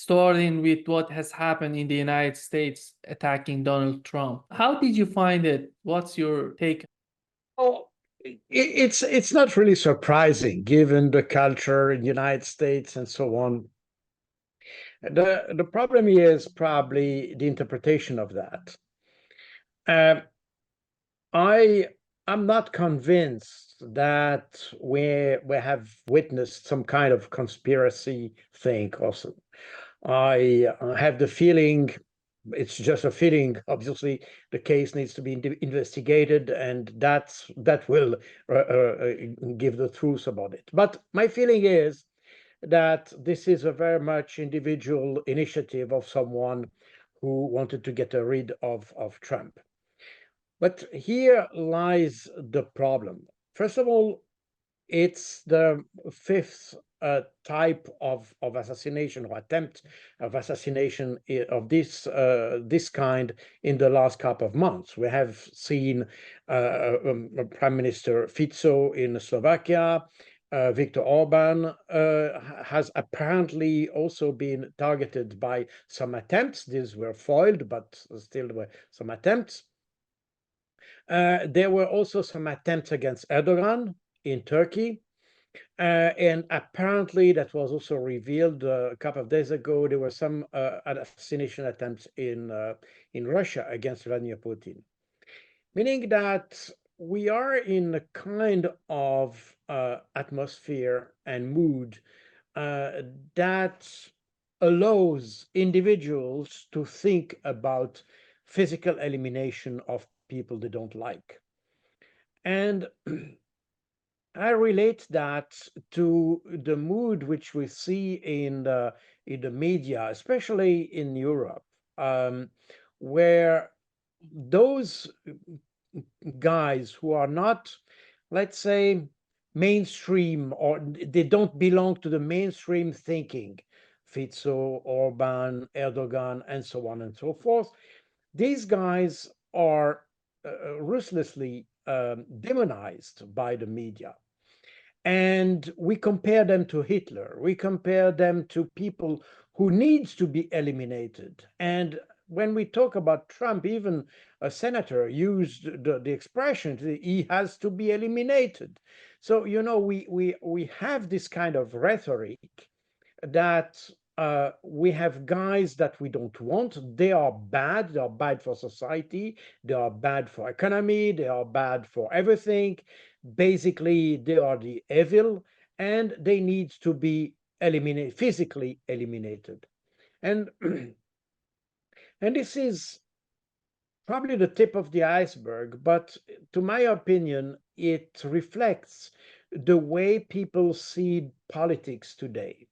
starting with what has happened in the United States attacking Donald Trump. How did you find it? What's your take? Oh, it's not really surprising given the culture in the United States and so on. The problem is probably the interpretation of that. Uh, I am not convinced that we have witnessed some kind of conspiracy thing. Also, I have the feeling, it's just a feeling. Obviously, the case needs to be investigated, and that will give the truth about it. But my feeling is that this is a very much individual initiative of someone who wanted to get rid of Trump. But here lies the problem. First of all, it's the fifth type of assassination or attempt of assassination of this kind in the last couple of months. We have seen Prime Minister Fico in Slovakia. Viktor Orban has apparently also been targeted by some attempts. These were foiled, but still there were some attempts. There were also some attempts against Erdogan in Turkey. And apparently, that was also revealed a couple of days ago. There were some assassination attempts in Russia against Vladimir Putin, meaning that we are in a kind of atmosphere and mood that allows individuals to think about physical elimination of people they don't like. And I relate that to the mood which we see in the media, especially in Europe, where those guys who are not, let's say, mainstream, or they don't belong to the mainstream thinking, Fico, Orban, Erdogan, and so on and so forth, these guys are ruthlessly demonized by the media. And we compare them to Hitler. We compare them to people who needs to be eliminated. And when we talk about Trump, even a senator used the expression, he has to be eliminated. So, we have this kind of rhetoric that we have guys that we don't want. They are bad. They are bad for society. They are bad for economy. They are bad for everything. Basically, they are the evil, and they need to be eliminated, physically eliminated. And and this is probably the tip of the iceberg, but to my opinion, it reflects the way people see politics today.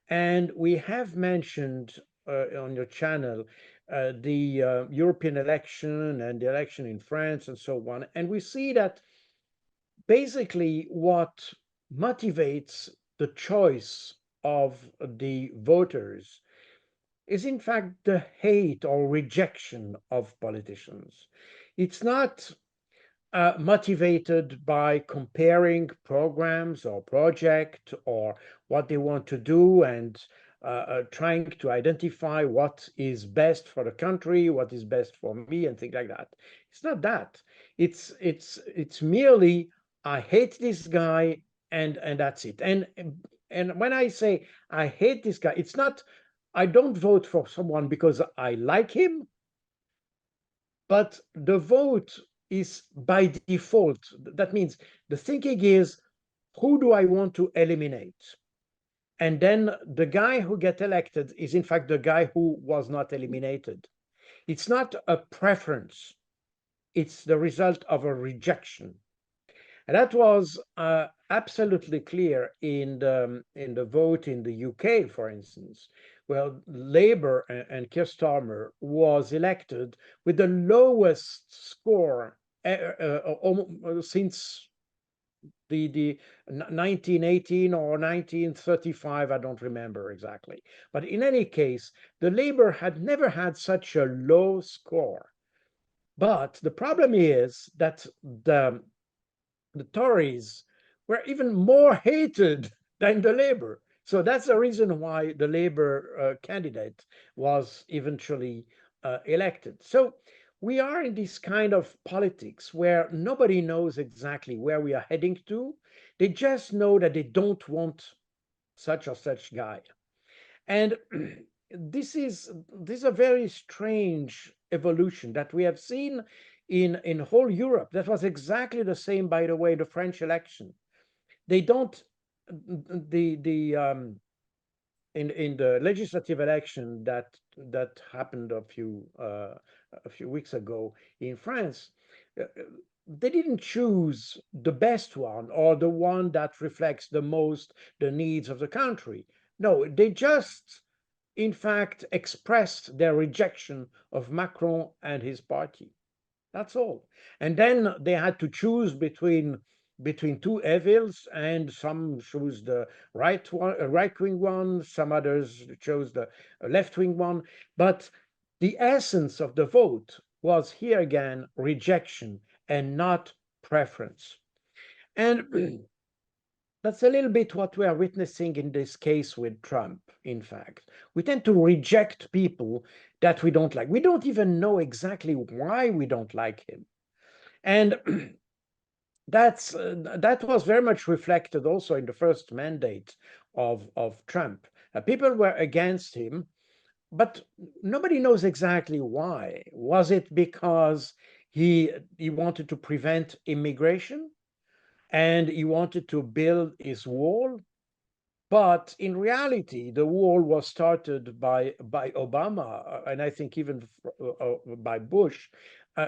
And we have mentioned on your channel the European election and the election in France and so on. And we see that basically what motivates the choice of the voters is in fact the hate or rejection of politicians. It's not motivated by comparing programs or project or what they want to do and trying to identify what is best for the country, what is best for me, and things like that. It's not that. It's merely I hate this guy and that's it. And when I say I hate this guy, it's not I don't vote for someone because I like him, but the vote is by default. That means the thinking is, who do I want to eliminate? And then the guy who gets elected is in fact the guy who was not eliminated. It's not a preference. It's the result of a rejection. And that was absolutely clear in the vote in the UK, for instance. Well, Labour and Keir Starmer was elected with the lowest score since the 1918 or 1935, I don't remember exactly. But in any case, the Labour had never had such a low score. But the problem is that the Tories were even more hated than the Labour. So that's the reason why the Labour candidate was eventually elected. So we are in this kind of politics where nobody knows exactly where we are heading to. They just know that they don't want such or such guy. And this is a very strange evolution that we have seen in whole Europe. That was exactly the same, by the way, the French election. They don't the in the legislative election that happened a few weeks ago in France. uh, they didn't choose the best one or the one that reflects the most the needs of the country. No, they just in fact expressed their rejection of Macron and his party. That's all. And then they had to choose between two evils, and some chose the right wing one, some others chose the left wing one. But the essence of the vote was here again rejection and not preference. And that's a little bit what we are witnessing in this case with Trump, in fact. We tend to reject people that we don't like. We don't even know exactly why we don't like him. And that was very much reflected also in the first mandate of Trump. People were against him, but nobody knows exactly why. Was it because he wanted to prevent immigration and he wanted to build his wall? But in reality, the wall was started by Obama, and I think even by Bush.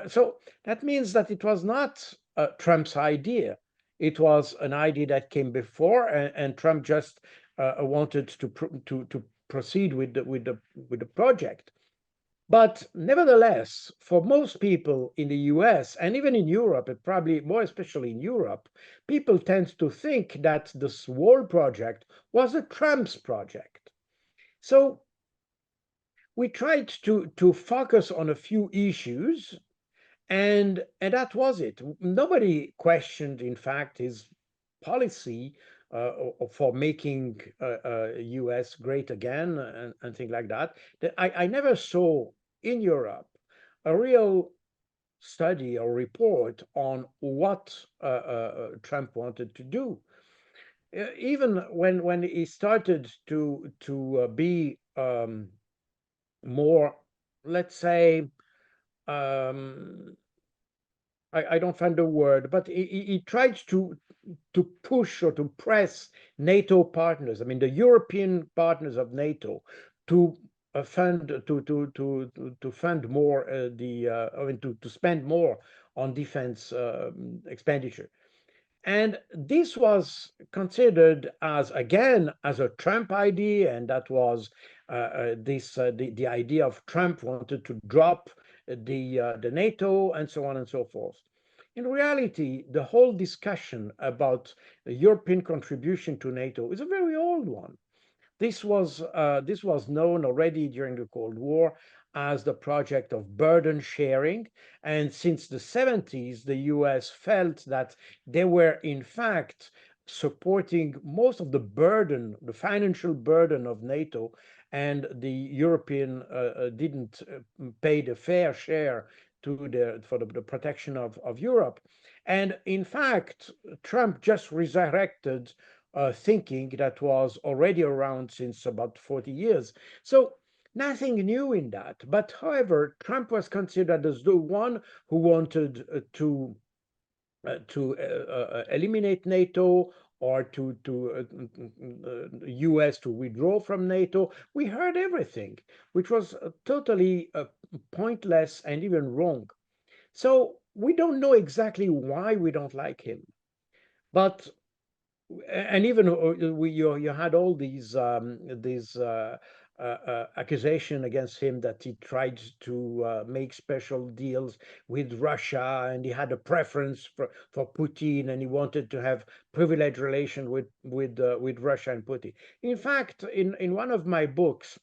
So that means that it was not Trump's idea. It was an idea that came before, and Trump just wanted to proceed with the project. But nevertheless, for most people in the US and even in Europe, and probably more especially in Europe, people tend to think that this wall project was a Trump's project. So we tried to focus on a few issues, and that was it. Nobody questioned, in fact, his policy for making US great again and things like that. I never saw in Europe a real study or report on what Trump wanted to do. Even when he started to be more, let's say, um, I don't find the word, but he tried to push or to press NATO partners. I mean, the European partners of NATO to fund to fund more I mean to spend more on defense expenditure. And this was considered as again as a Trump idea, and that was the idea of Trump wanted to drop the NATO and so on and so forth. In reality, the whole discussion about the European contribution to NATO is a very old one. This was known already during the Cold War as the project of burden sharing, and since the 70s, the US felt that they were in fact supporting most of the burden, the financial burden of NATO, and the European didn't pay the fair share for the protection of Europe. And in fact, Trump just resurrected thinking that was already around since about 40 years. So nothing new in that. But however, Trump was considered as the one who wanted to eliminate NATO or to US to withdraw from NATO. We heard everything, which was totally pointless and even wrong. So we don't know exactly why we don't like him. But and even you had all these accusation against him that he tried to make special deals with Russia, and he had a preference for Putin, and he wanted to have privileged relation with Russia and Putin. In fact, in one of my books,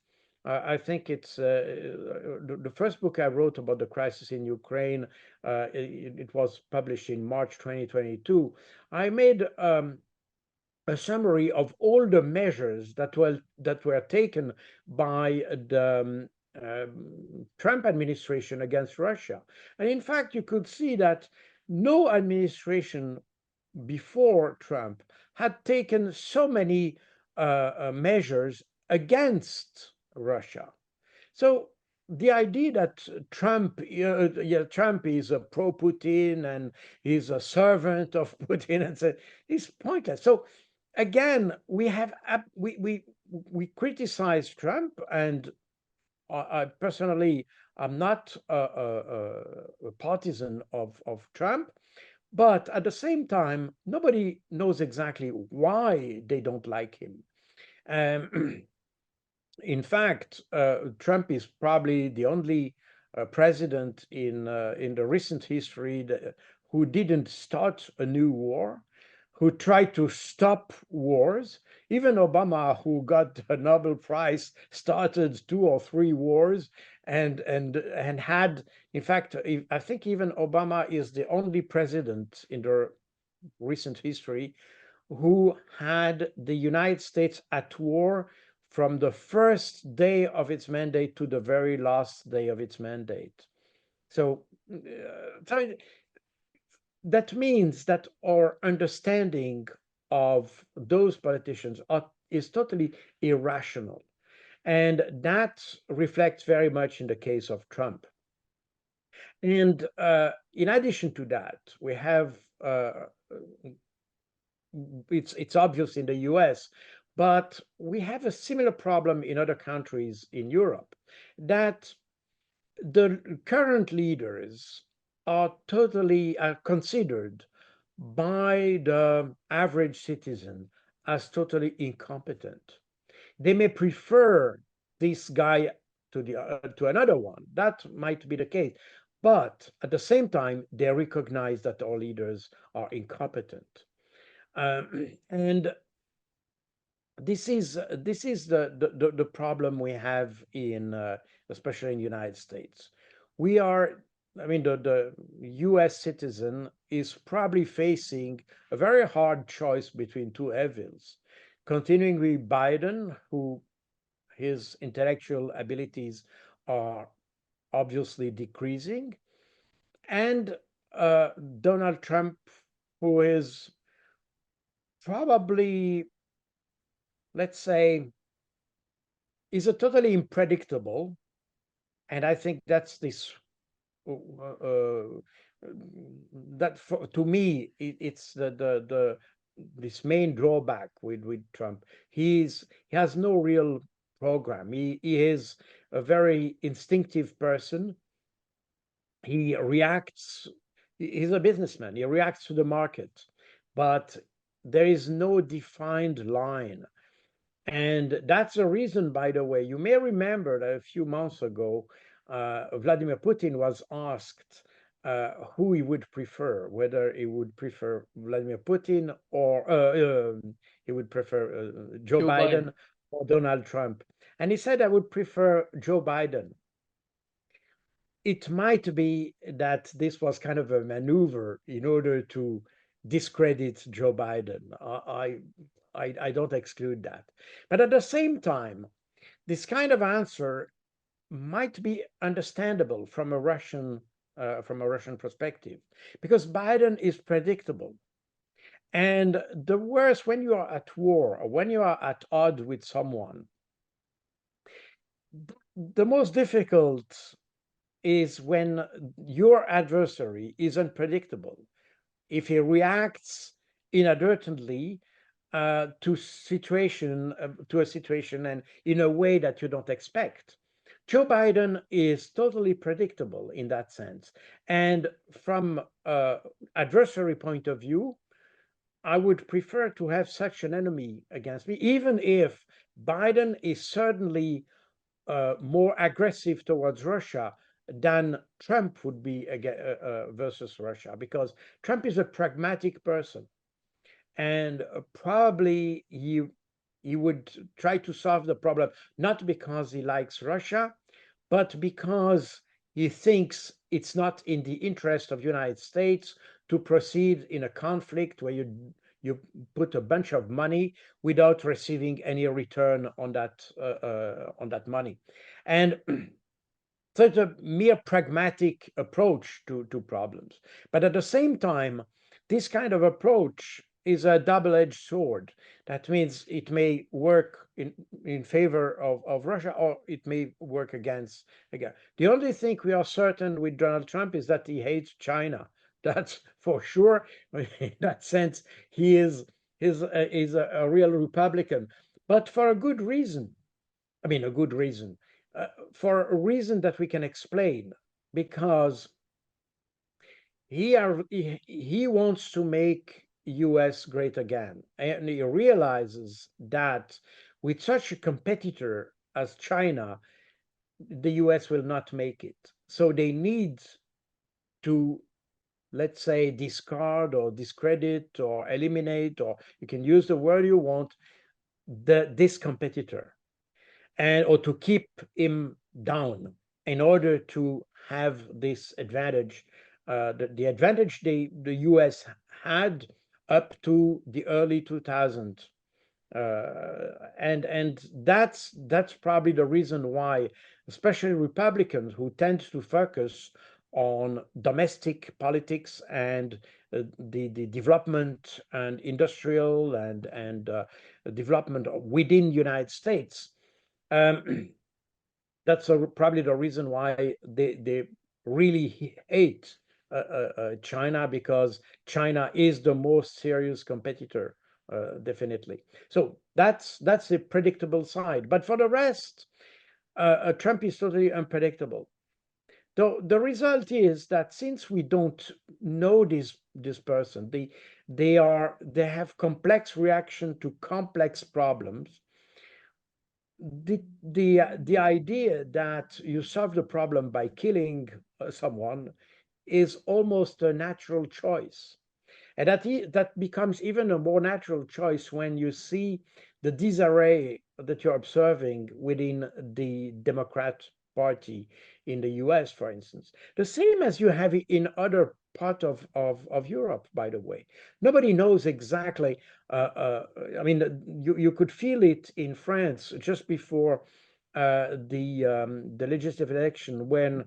I think it's the first book I wrote about the crisis in Ukraine. It was published in March 2022. I made a summary of all the measures that were taken by the Trump administration against Russia. And in fact, you could see that no administration before Trump had taken so many measures against Russia. So the idea that Trump is a pro-Putin and is a servant of Putin and so is pointless. So again, we criticize Trump, and I personally I'm not a partisan of Trump, but at the same time, nobody knows exactly why they don't like him. Um, in fact, Trump is probably the only president in the recent history who didn't start a new war, who tried to stop wars. Even Obama, who got a Nobel Prize, started 2 or 3 wars and had, in fact, I think even Obama is the only president in the recent history who had the United States at war from the first day of its mandate to the very last day of its mandate. So, so that means that our understanding of those politicians is totally irrational. And that reflects very much in the case of Trump. And in addition to that, we have it's obvious in the US, but we have a similar problem in other countries in Europe, that the current leaders are considered by the average citizen as totally incompetent. They may prefer this guy to another one. That might be the case. But at the same time, they recognize that our leaders are incompetent. And this is the problem we have in especially in the United States. We are, I mean, the U.S. citizen is probably facing a very hard choice between two evils: continuing with Biden, who his intellectual abilities are obviously decreasing, and Donald Trump, who is probably, let's say, is a totally unpredictable, and I think that's this that to me it's the this main drawback with Trump. He has no real program. He is a very instinctive person. He reacts. He's a businessman. He reacts to the market, but there is no defined line. And that's the reason, by the way, you may remember that a few months ago, Vladimir Putin was asked who he would prefer, whether he would prefer Vladimir Putin or he would prefer Joe Joe Biden. Biden or Donald Trump. And he said, I would prefer Joe Biden. It might be that this was kind of a maneuver in order to discredit Joe Biden. I don't exclude that. But at the same time, this kind of answer might be understandable from a Russian perspective, because Biden is predictable. And the worst, when you are at war or when you are at odds with someone, the most difficult is when your adversary is unpredictable. If he reacts inadvertently to a situation and in a way that you don't expect. Joe Biden is totally predictable in that sense. And from adversary point of view, I would prefer to have such an enemy against me, even if Biden is certainly more aggressive towards Russia than Trump would be versus Russia, because Trump is a pragmatic person, and probably he would try to solve the problem not because he likes Russia, but because he thinks it's not in the interest of the United States to proceed in a conflict where you put a bunch of money without receiving any return on that money. And so it's a mere pragmatic approach to problems. But at the same time, this kind of approach is a double-edged sword. That means it may work in favor of Russia, or it may work against again. The only thing we are certain with Donald Trump is that he hates China. That's for sure. In that sense, he is a real Republican, but for a good reason. I mean, a good reason. For a reason that we can explain, because he wants to make US great again, and he realizes that with such a competitor as China, the US will not make it. So they need to, let's say, discard or discredit or eliminate, or you can use the word you want, this competitor, and or to keep him down in order to have this advantage, the advantage the US had up to the early 2000s. And that's probably the reason why, especially Republicans who tend to focus on domestic politics and the development and industrial and development within United States, that's probably the reason why they really hate China, because China is the most serious competitor, definitely. So that's the predictable side. But for the rest, Trump is totally unpredictable. The result is that since we don't know this person, they have complex reaction to complex problems. The idea that you solve the problem by killing someone is almost a natural choice. And that becomes even a more natural choice when you see the disarray that you're observing within the Democrat Party in the US, for instance. The same as you have in other part of Europe, by the way. Nobody knows exactly. I mean, you could feel it in France just before the legislative election, when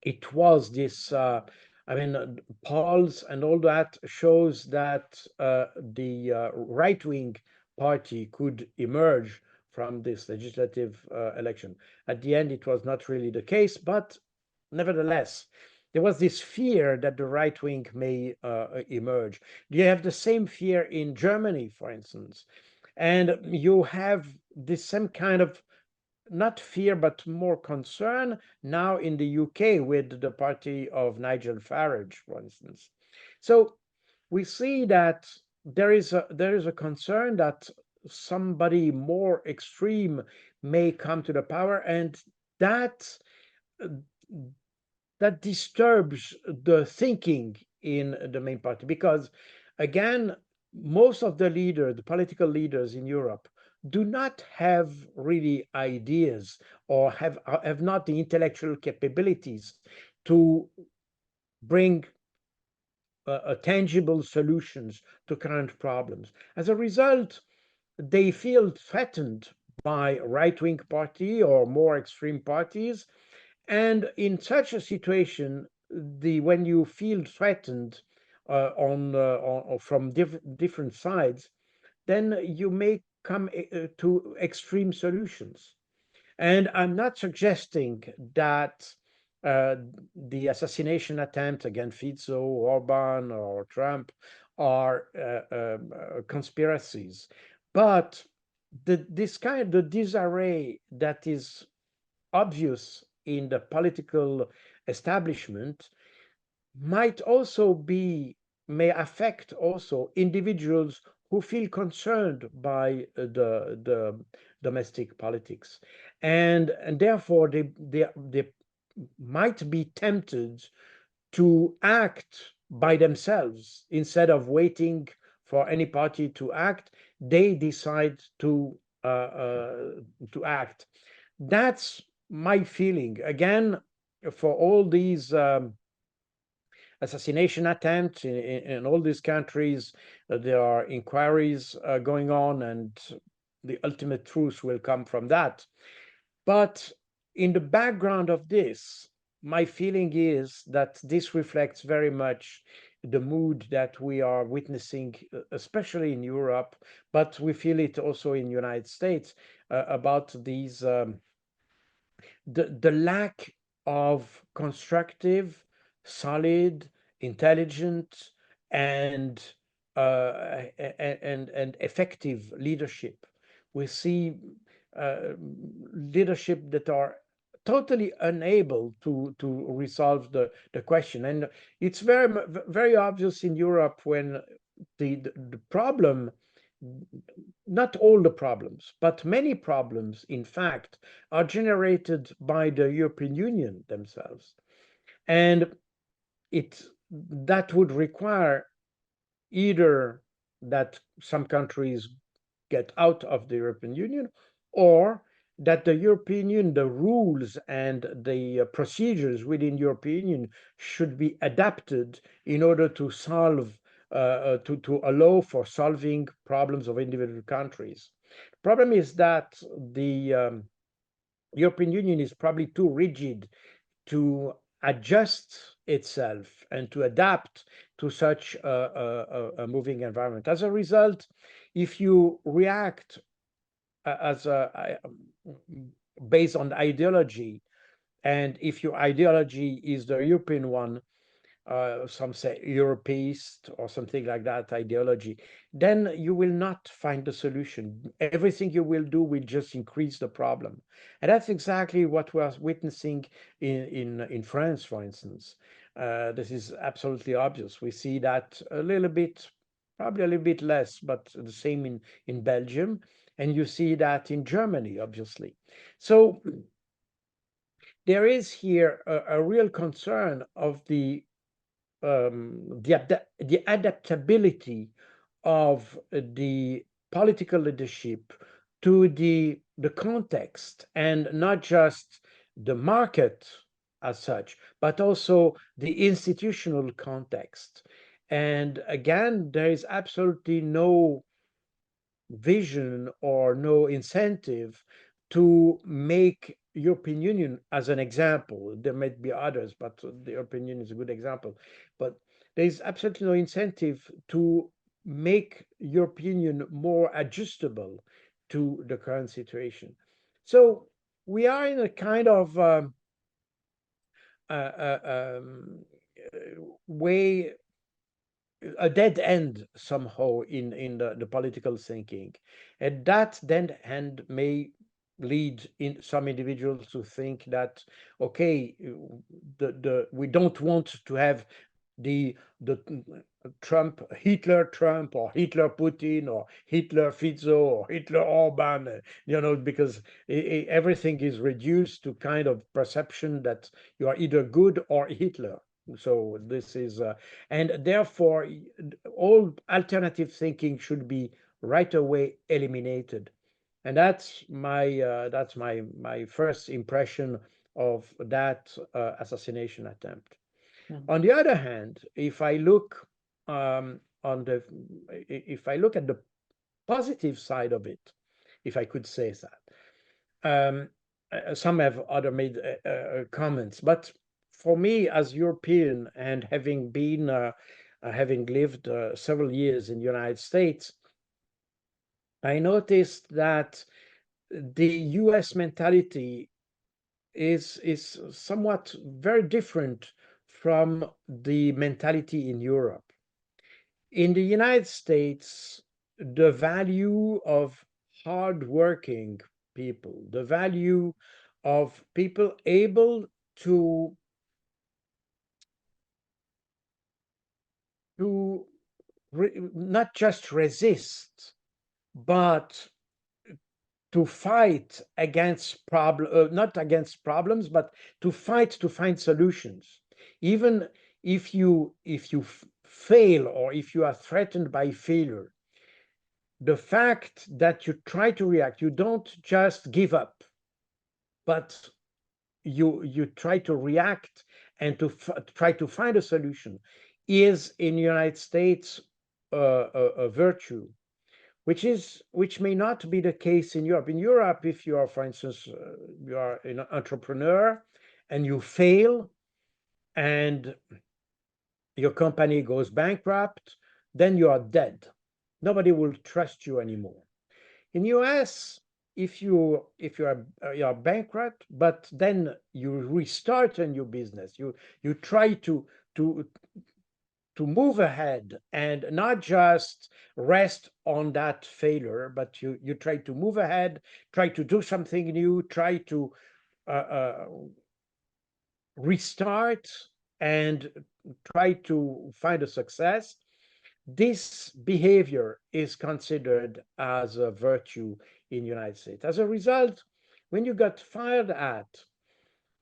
it was this, I mean, polls and all that shows that the right-wing party could emerge from this legislative election. At the end, it was not really the case, but nevertheless, there was this fear that the right wing may emerge. You have the same fear in Germany, for instance, and you have this same kind of, not fear, but more concern now in the UK with the party of Nigel Farage, for instance. So we see that there is a concern that somebody more extreme may come to the power, and that that disturbs the thinking in the main party, because again, most of the political leaders in Europe do not have really ideas, or have not the intellectual capabilities to bring tangible solutions to current problems. As a result, they feel threatened by right-wing party or more extreme parties. And in such a situation, when you feel threatened from different sides, then you may come to extreme solutions. And I'm not suggesting that the assassination attempt against Fico, Orban, or Trump are conspiracies, but the disarray that is obvious in the political establishment may affect also individuals who feel concerned by the domestic politics, and therefore they might be tempted to act by themselves instead of waiting for any party to act. They decide to act. That's my feeling. Again, for all these assassination attempts in all these countries. There are inquiries going on, and the ultimate truth will come from that. But in the background of this, my feeling is that this reflects very much the mood that we are witnessing, especially in Europe, but we feel it also in the United States, about these the lack of constructive, solid, intelligent, and and effective leadership. We see leadership that are totally unable to resolve the question, and it's very obvious in Europe when the problem, not all the problems, but many problems, in fact, are generated by the European Union themselves. And it that would require either that some countries get out of the European Union, or that the European Union, the rules and the procedures within European Union should be adapted in order to solve to allow for solving problems of individual countries. The problem is that the European Union is probably too rigid to adjust itself and to adapt to such a moving environment. As a result, if you react as based on ideology, and if your ideology is the European one, some say Europeist or something like that ideology, then you will not find the solution. Everything you will do will just increase the problem. And that's exactly what we're witnessing in France, for instance. This is absolutely obvious. We see that a little bit, probably a little bit less, but the same in Belgium. And you see that in Germany, obviously. So there is here a real concern of the adaptability of the political leadership to the context, and not just the market as such, but also the institutional context. And again, there is absolutely no vision or no incentive to make European Union as an example. There might be others, but the European Union is a good example. But there is absolutely no incentive to make European Union more adjustable to the current situation. So we are in a kind of uh, uh, um, way, a dead end somehow in the political thinking, and that dead end may lead in some individuals to think that, okay, the we don't want to have the Trump, Hitler Trump, or Hitler Putin, or Hitler Fico, or Hitler Orban, because everything is reduced to kind of perception that you are either good or Hitler. So this is, and therefore, all alternative thinking should be right away eliminated. And that's my first impression of that assassination attempt. Mm. On the other hand, if I look at the positive side of it, if I could say that, some have other made comments, but for me, as European, and having lived several years in the United States, I noticed that the U.S. mentality is somewhat very different from the mentality in Europe. In the United States, the value of hardworking people, the value of people able to not just resist, but to fight against not against problems, but to fight to find solutions. Even if you fail, or if you are threatened by failure, the fact that you try to react, you don't just give up, but you try to react and to try to find a solution is in the United States a virtue, which may not be the case in Europe. In Europe, if you are, for instance, you are an entrepreneur and you fail and your company goes bankrupt, then you are dead. Nobody will trust you anymore. In US, if you are bankrupt, but then you restart a new business, you try to move ahead and not just rest on that failure, but you try to move ahead, try to do something new, try to restart and try to find a success. This behavior is considered as a virtue in the United States. As a result, when you got fired at,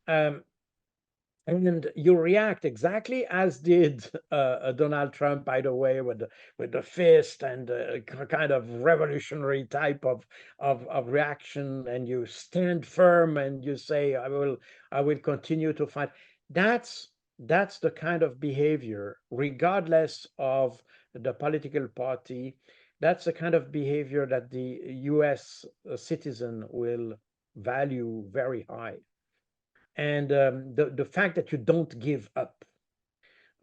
and you react exactly as did Donald Trump, by the way, with the fist and kind of revolutionary type of reaction, and you stand firm and you say, I will continue to fight. That's the kind of behavior, regardless of the political party. That's the kind of behavior that the U.S. citizen will value very high. And the fact that you don't give up.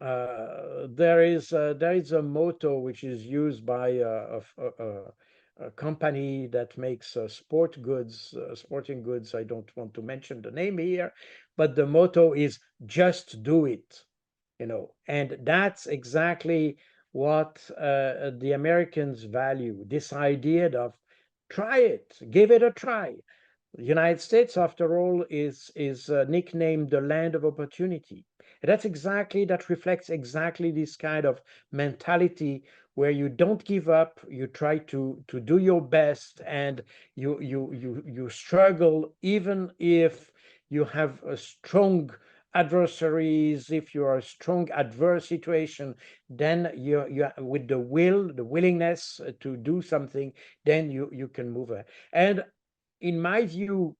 There is a motto which is used by a company that makes sporting goods. I don't want to mention the name here, but the motto is "Just do it," and that's exactly what the Americans value. This idea of try it, give it a try. The United States, after all, is nicknamed the land of opportunity. And that reflects exactly this kind of mentality where you don't give up, you try to do your best, and you struggle even if you have a strong adversaries, if you are a strong adverse situation, then you with the willingness to do something, then you can move ahead. And in my view,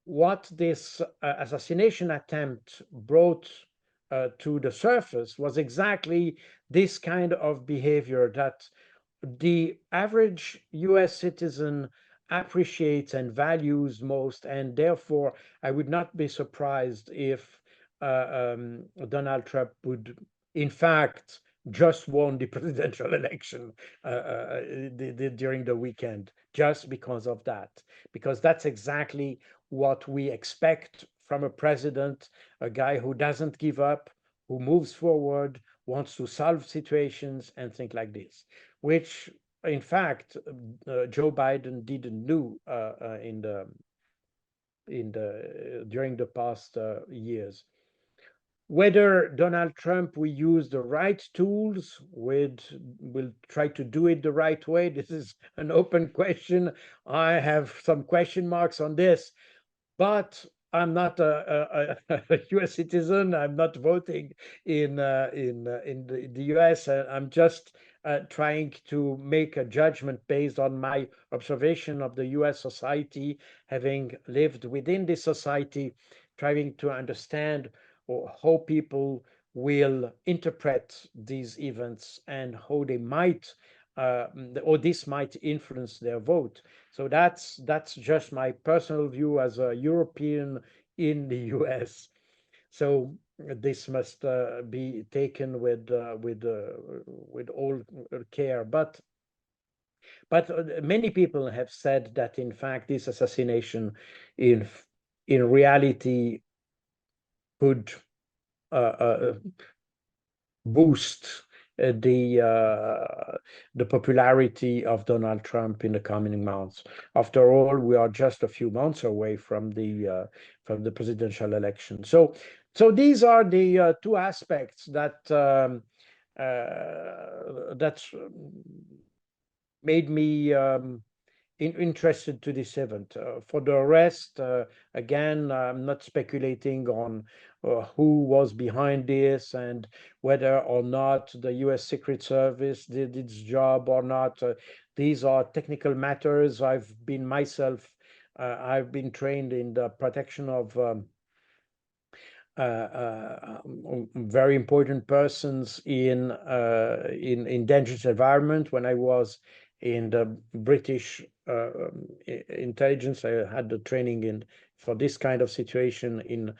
what this assassination attempt brought to the surface was exactly this kind of behavior that the average US citizen appreciates and values most, and therefore I would not be surprised if Donald Trump would, in fact, just won the presidential election during the weekend, just because of that. Because that's exactly what we expect from a president, a guy who doesn't give up, who moves forward, wants to solve situations and things like this, which in fact Joe Biden didn't do during the past years. Whether Donald Trump will use the right tools, will try to do it the right way, this is an open question. I have some question marks on this, but I'm not a U.S. citizen. I'm not voting in the U.S. I'm just trying to make a judgment based on my observation of the U.S. society, having lived within this society, trying to understand how people will interpret these events and how they might or this might influence their vote. So that's just my personal view as a European in the US. So this must be taken with all care. But many people have said that in fact this assassination in reality could boost the popularity of Donald Trump in the coming months. After all, we are just a few months away from the presidential election. So these are the two aspects that that's made me interested to this event. For the rest, again, I'm not speculating on who was behind this and whether or not the U.S. Secret Service did its job or not. These are technical matters. I've been trained in the protection of very important persons in dangerous environment. When I was in the British intelligence, I had the training for this kind of situation in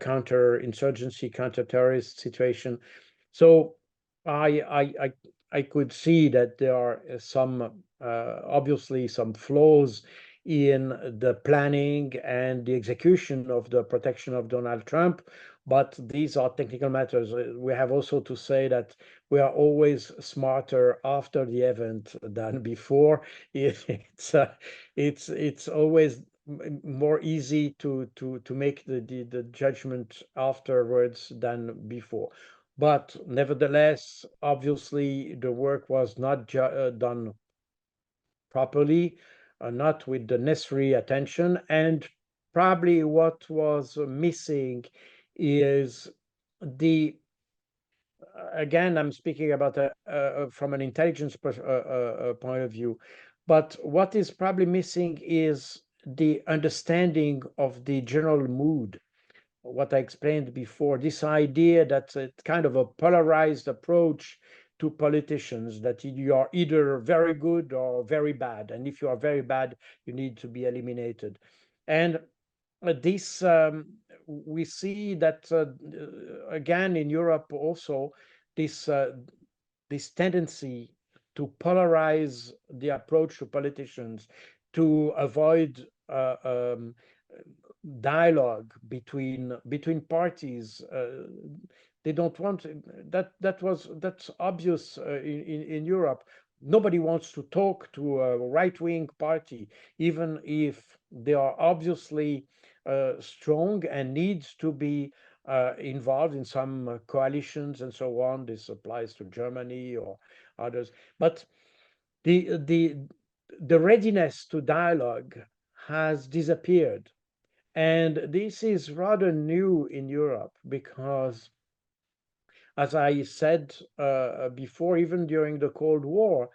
counter-insurgency, counter-terrorist situation. So I could see that there are some obviously some flaws in the planning and the execution of the protection of Donald Trump, but these are technical matters. We have also to say that we are always smarter after the event than before. It's always more easy to make the judgment afterwards than before. But nevertheless, obviously, the work was not done properly, not with the necessary attention. And probably what was missing is the, again, I'm speaking about from an intelligence point of view, but what is probably missing is the understanding of the general mood, what I explained before, this idea that it's kind of a polarized approach to politicians, that you are either very good or very bad. And if you are very bad, you need to be eliminated. And this, we see that again in Europe also, this, this tendency to polarize the approach to politicians, to avoid dialogue between parties. They don't want that's obvious in Europe. Nobody wants to talk to a right-wing party, even if they are obviously strong and needs to be involved in some coalitions and so on. This applies to Germany or others. But the the the readiness to dialogue has disappeared. And this is rather new in Europe because, as I said before, even during the Cold War,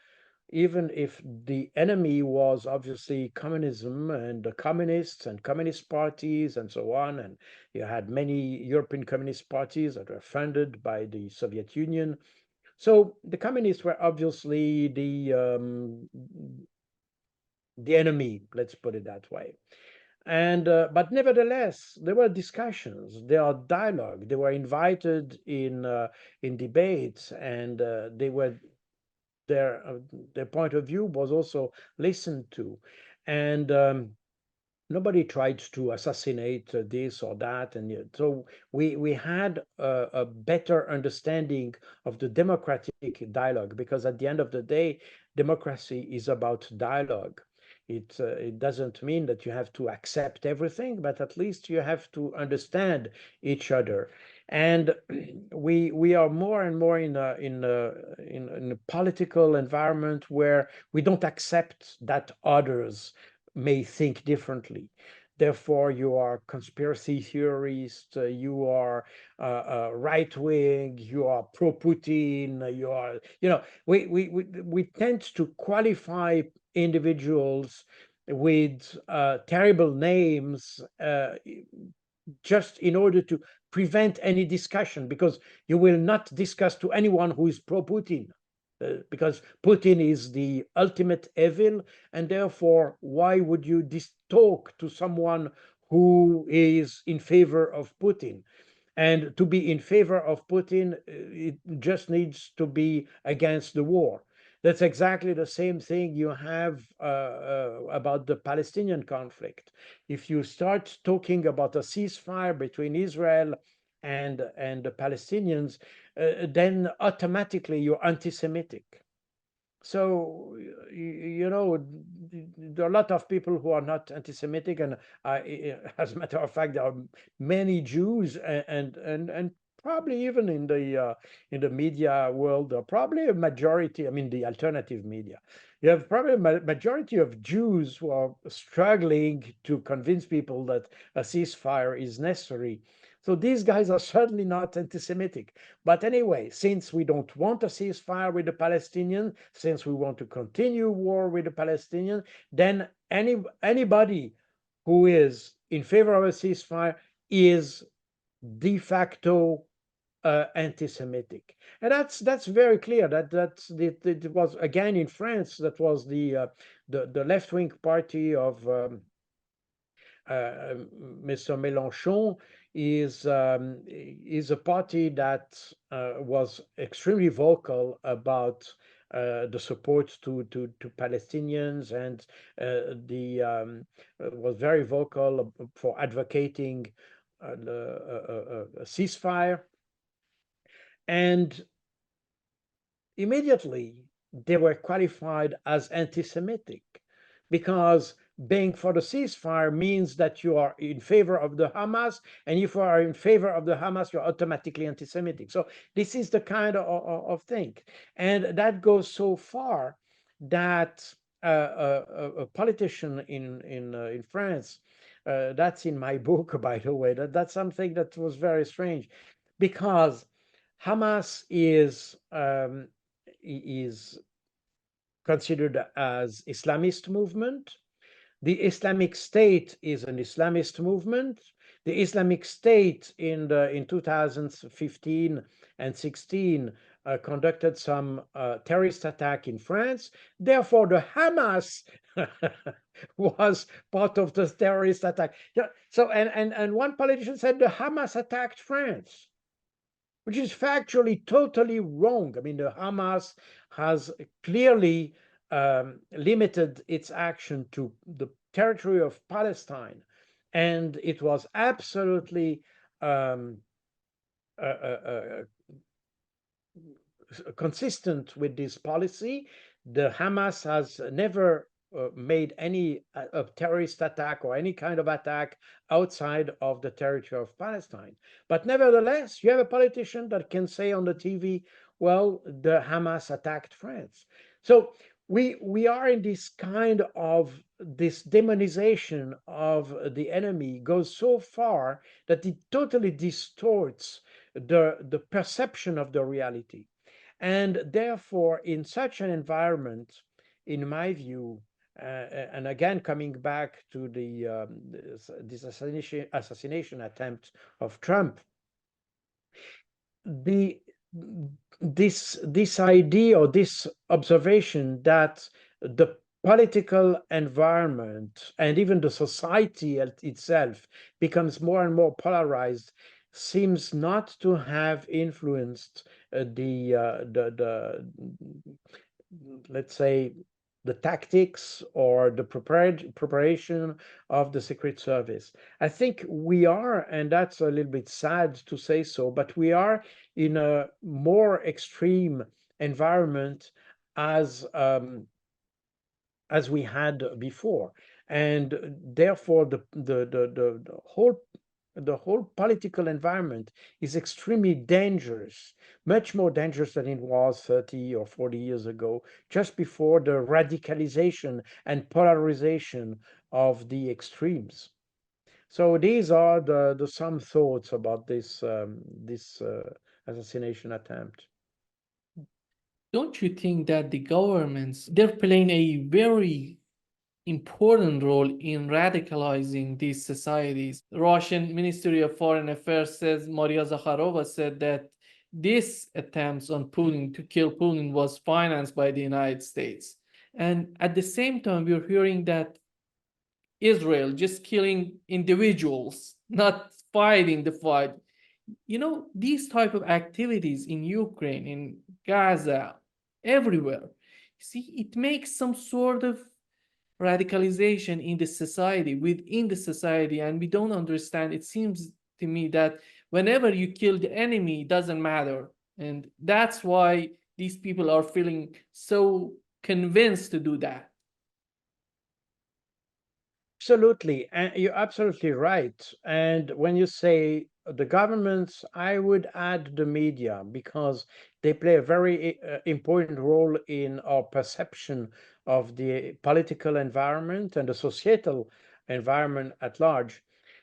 even if the enemy was obviously communism and the communists and communist parties and so on, and you had many European communist parties that were funded by the Soviet Union. So the communists were obviously the enemy, let's put it that way. And but nevertheless, there were discussions, there are dialogue, they were invited in debates, and they were their point of view was also listened to. And nobody tried to assassinate this or that. And so we had a better understanding of the democratic dialogue, because at the end of the day, democracy is about dialogue. It doesn't mean that you have to accept everything, but at least you have to understand each other. And we are more and more in a political environment where we don't accept that others may think differently. Therefore, you are conspiracy theorist, you are right wing, you are pro Putin, you are, we tend to qualify individuals with terrible names just in order to prevent any discussion, because you will not discuss to anyone who is pro Putin. Because Putin is the ultimate evil, and therefore, why would you talk to someone who is in favor of Putin? And to be in favor of Putin, it just needs to be against the war. That's exactly the same thing you have about the Palestinian conflict. If you start talking about a ceasefire between Israel and the Palestinians, then automatically you're anti-Semitic. So there are a lot of people who are not anti-Semitic, and as a matter of fact, there are many Jews, and probably even in the media world, there are probably a majority. I mean, the alternative media. You have probably a majority of Jews who are struggling to convince people that a ceasefire is necessary. So these guys are certainly not anti-Semitic. But anyway, since we don't want a ceasefire with the Palestinians, since we want to continue war with the Palestinians, then anybody who is in favor of a ceasefire is de facto anti-Semitic, and that's very clear. It was again in France. That was the left-wing party of Mr. Mélenchon is a party that was extremely vocal about the support to Palestinians, and was very vocal for advocating a ceasefire. And immediately they were qualified as anti-Semitic, because being for the ceasefire means that you are in favor of the Hamas, and if you are in favor of the Hamas, you're automatically anti-Semitic. So this is the kind of thing, and that goes so far that a politician in France, that's in my book, by the way, that's something that was very strange, because Hamas is considered as Islamist movement. The Islamic State is an Islamist movement. The Islamic State in 2015 and 16 conducted some terrorist attack in France. Therefore, the Hamas was part of the terrorist attack. Yeah, so and one politician said the Hamas attacked France, which is factually totally wrong. I mean, the Hamas has clearly limited its action to the territory of Palestine, and it was absolutely um, uh, uh, consistent with this policy. The Hamas has never made any terrorist attack or any kind of attack outside of the territory of Palestine. But nevertheless, you have a politician that can say on the TV, well, the Hamas attacked France. So we are in this kind of this demonization of the enemy goes so far that it totally distorts the perception of the reality. And therefore, in such an environment, in my view, and again coming back to this assassination attempt of Trump, the this idea or this observation that the political environment and even the society itself becomes more and more polarized seems not to have influenced the let's say the tactics or the preparation of the Secret Service. I think we are, and that's a little bit sad to say so, but we are in a more extreme environment as we had before, and therefore the whole political environment is extremely dangerous, much more dangerous than it was 30 or 40 years ago, just before the radicalization and polarization of the extremes. So these are the some thoughts about this assassination attempt. Don't you think that the governments, they're playing a very important role in radicalizing these societies? Russian Ministry of Foreign Affairs says, Maria Zakharova said that this attempts on Putin to kill Putin was financed by the United States. And at the same time, we're hearing that Israel just killing individuals, not fighting the fight. You know, these type of activities in Ukraine, in Gaza, everywhere. See, it makes some sort of radicalization in the society, within the society, and we don't understand. It seems to me that whenever you kill the enemy, it doesn't matter. And that's why these people are feeling so convinced to do that. Absolutely, and you're absolutely right. And when you say the governments, I would add the media, because they play a very important role in our perception of the political environment and the societal environment at large.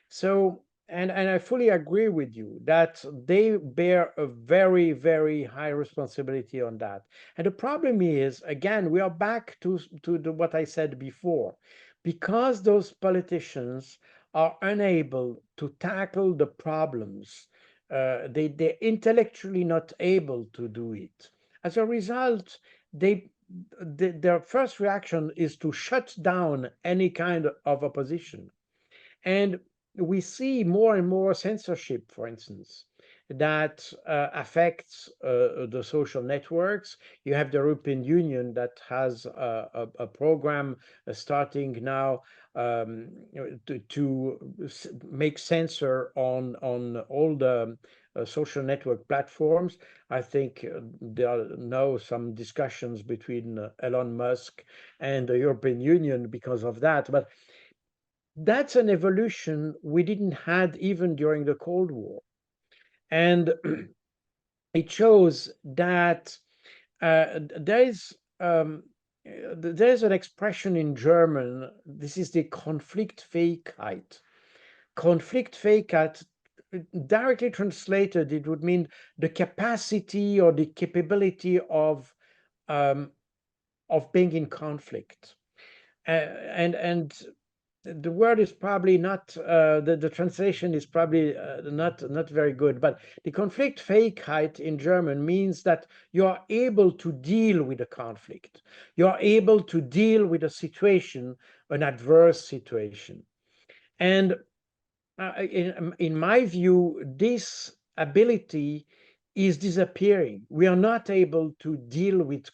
So, and I fully agree with you that they bear a very, very high responsibility on that. And the problem is, again, we are back to what I said before, because those politicians are unable to tackle the problems they're intellectually not able to do it. As a result, their first reaction is to shut down any kind of opposition. And we see more and more censorship, for instance, that affects the social networks. You have the European Union that has a program starting now to make censor on all the social network platforms. I think there are now some discussions between Elon Musk and the European Union because of that. But that's an evolution we didn't had even during the Cold War. And it shows that there's there's an expression in German. This is the Konfliktfähigkeit. Konfliktfähigkeit, directly translated, it would mean the capacity or the capability um, of being in conflict. And the word is probably not the translation is probably not very good, but the Konfliktfähigkeit in German means that you are able to deal with a conflict, you are able to deal with a situation, an adverse situation. And in my view, this ability is disappearing. We are not able to deal with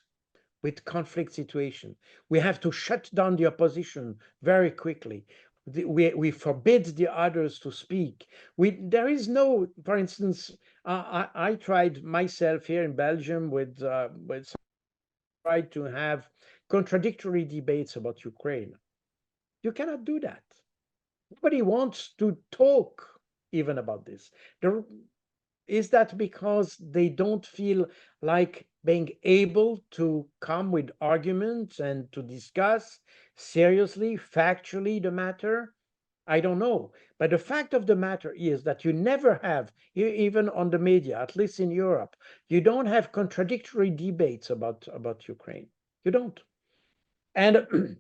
conflict situation. We have to shut down the opposition very quickly. We forbid the others to speak. There is no, for instance, I tried myself here in Belgium with tried to have contradictory debates about Ukraine. You cannot do that. Nobody wants to talk even about this. There, is that because they don't feel like being able to come with arguments and to discuss seriously, factually the matter? I don't know. But the fact of the matter is that you never have, even on the media, at least in Europe, you don't have contradictory debates about Ukraine. You don't. And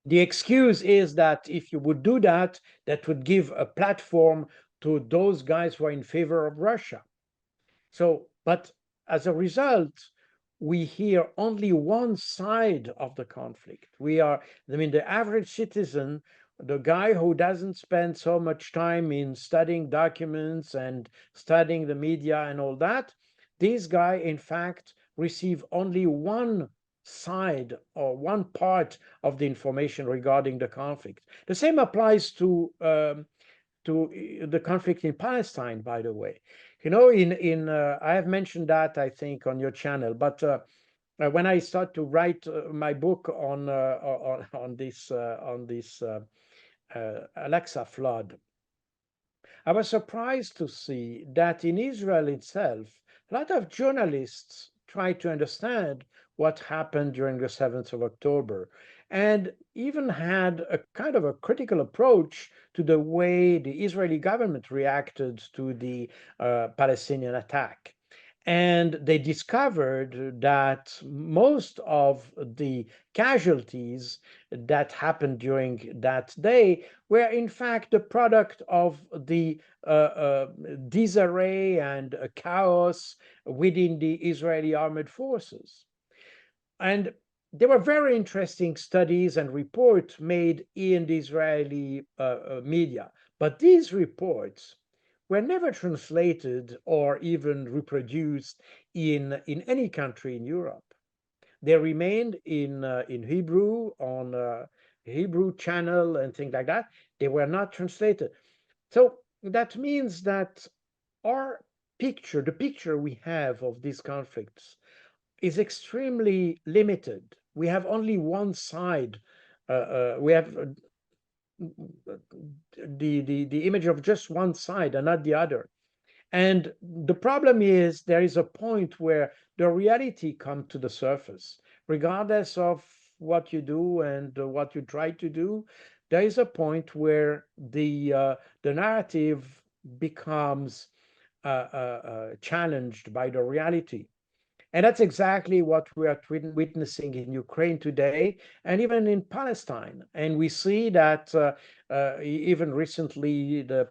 the excuse is that if you would do that, that would give a platform to those guys who are in favor of Russia. So, but as a result, we hear only one side of the conflict. I mean, the average citizen, the guy who doesn't spend so much time in studying documents and studying the media and all that, this guy, in fact, receive only one side or one part of the information regarding the conflict. The same applies to the conflict in Palestine, by the way. You know, in I have mentioned that I think on your channel, but when I start to write my book on this Alexa flood, I was surprised to see that in Israel itself, a lot of journalists try to understand what happened during the 7th of October and even had a kind of a critical approach to the way the Israeli government reacted to the Palestinian attack. And they discovered that most of the casualties that happened during that day were in fact the product of the disarray and chaos within the Israeli armed forces. And there were very interesting studies and reports made in the Israeli media. But these reports were never translated or even reproduced in any country in Europe. They remained in Hebrew on Hebrew channel and things like that. They were not translated. So that means that our picture, the picture we have of these conflicts, is extremely limited. We have only one side. We have the image of just one side and not the other. And the problem is there is a point where the reality comes to the surface, regardless of what you do and what you try to do. There is a point where the narrative becomes challenged by the reality. And that's exactly what we are witnessing in Ukraine today, and even in Palestine. And we see that even recently, the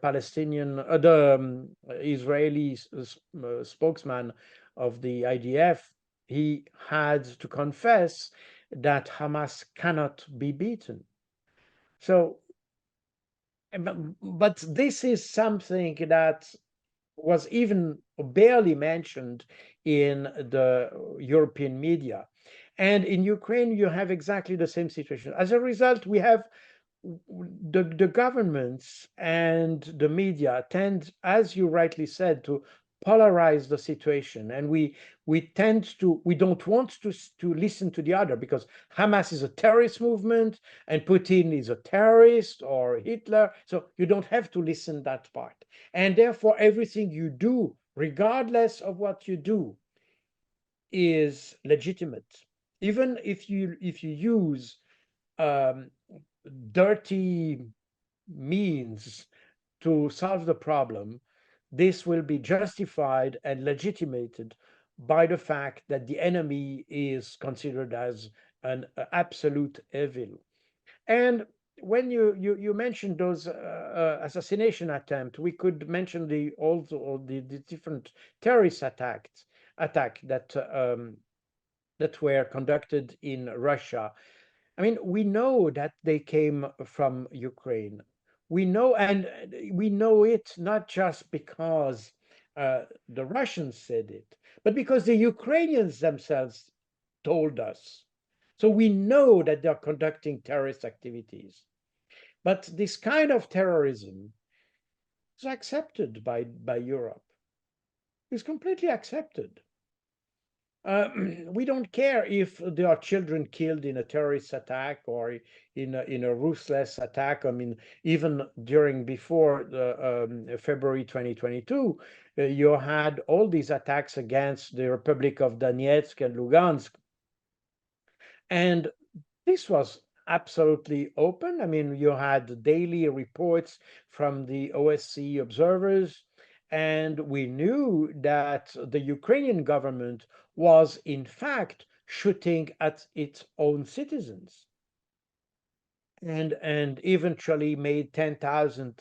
Israeli spokesman of the IDF, he had to confess that Hamas cannot be beaten. So, but this is something that was even barely mentioned in the European media. And in Ukraine, you have exactly the same situation. As a result, we have the governments and the media tend, as you rightly said, to polarize the situation, and we don't want to listen to the other, because Hamas is a terrorist movement and Putin is a terrorist or Hitler, so you don't have to listen that part. And therefore everything you do, regardless of what you do, is legitimate, even if you use um, dirty means to solve the problem. This will be justified and legitimated by the fact that the enemy is considered as an absolute evil. And when you mentioned those assassination attempts, we could mention the also the different terrorist attack that were conducted in Russia. I mean, we know that they came from Ukraine. We know it not just because the Russians said it, but because the Ukrainians themselves told us. So we know that they're conducting terrorist activities. But this kind of terrorism is accepted by Europe. It's completely accepted. We don't care if there are children killed in a terrorist attack or in a ruthless attack. I mean, even before the February 2022, you had all these attacks against the Republic of Donetsk and Lugansk, and this was absolutely open. I mean, you had daily reports from the OSCE observers, and we knew that the Ukrainian government was, in fact, shooting at its own citizens, and eventually made 10,000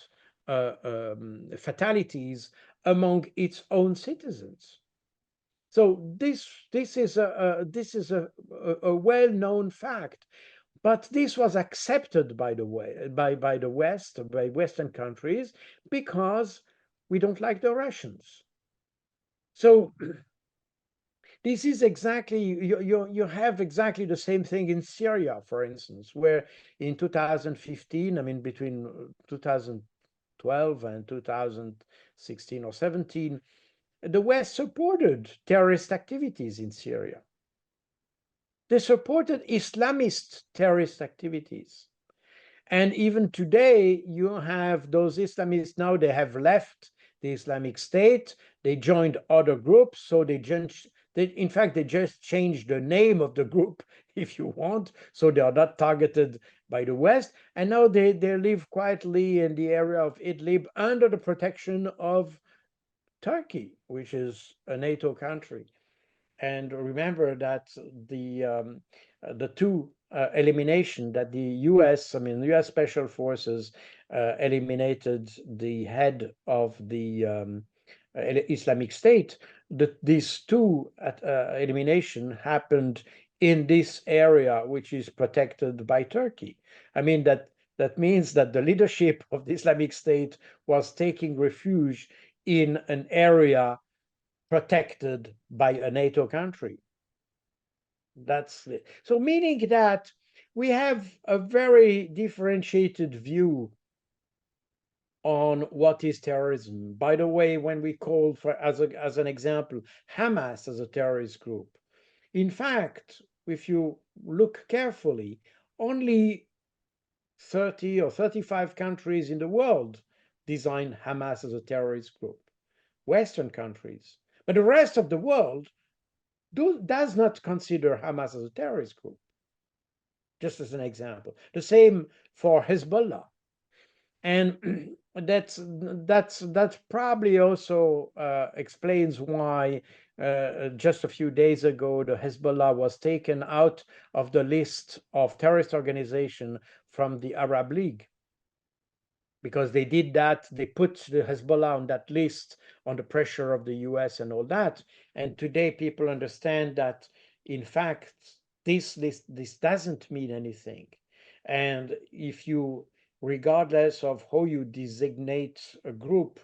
fatalities among its own citizens. So this is a well-known fact, but this was accepted by the West, by Western countries, because we don't like the Russians. So this is exactly you have exactly the same thing in Syria, for instance, where in 2015, I mean between 2012 and 2016 or 17, the West supported terrorist activities in Syria. They supported Islamist terrorist activities. And even today, you have those Islamists, now they have left the Islamic State, they joined other groups, so in fact, they just changed the name of the group, if you want, so they are not targeted by the West, and now they live quietly in the area of Idlib under the protection of Turkey, which is a NATO country. And remember that the two elimination that the U.S. Special Forces eliminated the head of the Islamic State. These two elimination happened in this area, which is protected by Turkey. I mean that means that the leadership of the Islamic State was taking refuge in an area protected by a NATO country. That's it. So meaning that we have a very differentiated view on what is terrorism. By the way, when we call for, as an example, Hamas as a terrorist group, in fact, if you look carefully, only 30 or 35 countries in the world design Hamas as a terrorist group, Western countries. But the rest of the world does not consider Hamas as a terrorist group, just as an example. The same for Hezbollah. And that's probably also explains why just a few days ago the Hezbollah was taken out of the list of terrorist organization from the Arab League, because they did that. They put the Hezbollah on that list on the pressure of the US and all that. And today people understand that, in fact, this doesn't mean anything. And if you, regardless of how you designate a group,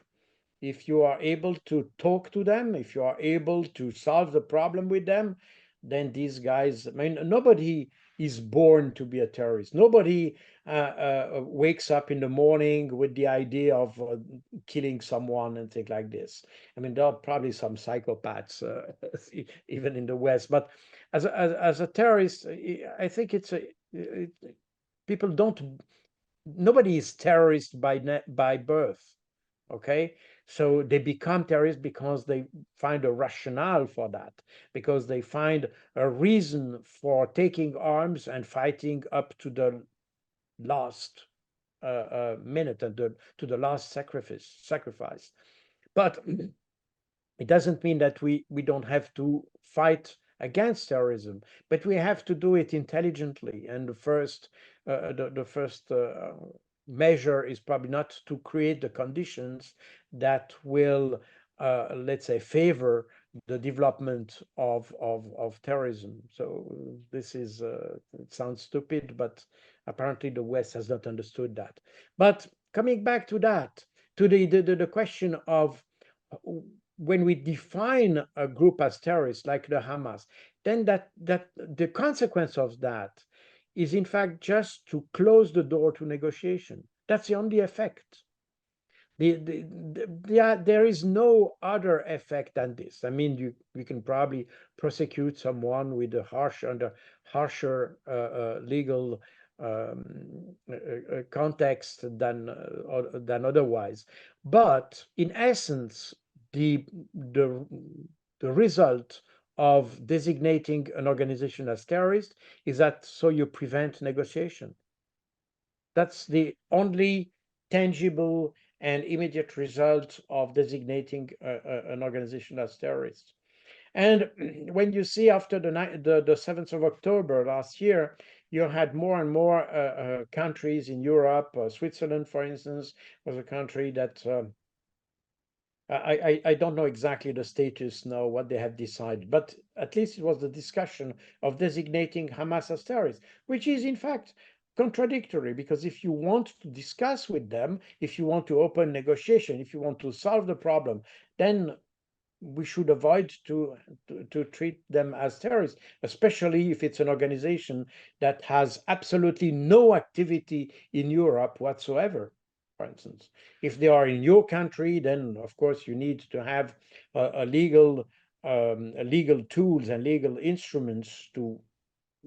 if you are able to talk to them, if you are able to solve the problem with them, then these guys, I mean, nobody is born to be a terrorist. Nobody wakes up in the morning with the idea of killing someone and things like this. I mean, there are probably some psychopaths even in the West, but as a terrorist, I think people don't, nobody is terrorist by birth. Okay, so they become terrorists because they find a rationale for that, because they find a reason for taking arms and fighting up to the last minute and to the last sacrifice. But it doesn't mean that we don't have to fight against terrorism, but we have to do it intelligently. And the first measure is probably not to create the conditions that will, let's say, favor the development of terrorism. So this is it sounds stupid, but apparently the West has not understood that. But coming back to that, to the question of when we define a group as terrorists like the Hamas, then that the consequence of that is in fact just to close the door to negotiation. That's the only effect. There is no other effect than this. I mean, you can probably prosecute someone with a harsher legal context than otherwise. But in essence, the the the result of designating an organization as terrorist is that so you prevent negotiation. That's the only tangible and immediate result of designating an organization as terrorist. And when you see after the 7th of October last year, you had more and more countries in Europe. Switzerland, for instance, was a country that I don't know exactly the status now, what they have decided, but at least it was the discussion of designating Hamas as terrorists, which is in fact contradictory, because if you want to discuss with them, if you want to open negotiation, if you want to solve the problem, then we should avoid to treat them as terrorists, especially if it's an organization that has absolutely no activity in Europe whatsoever. For instance, if they are in your country, then of course you need to have a legal tools and legal instruments to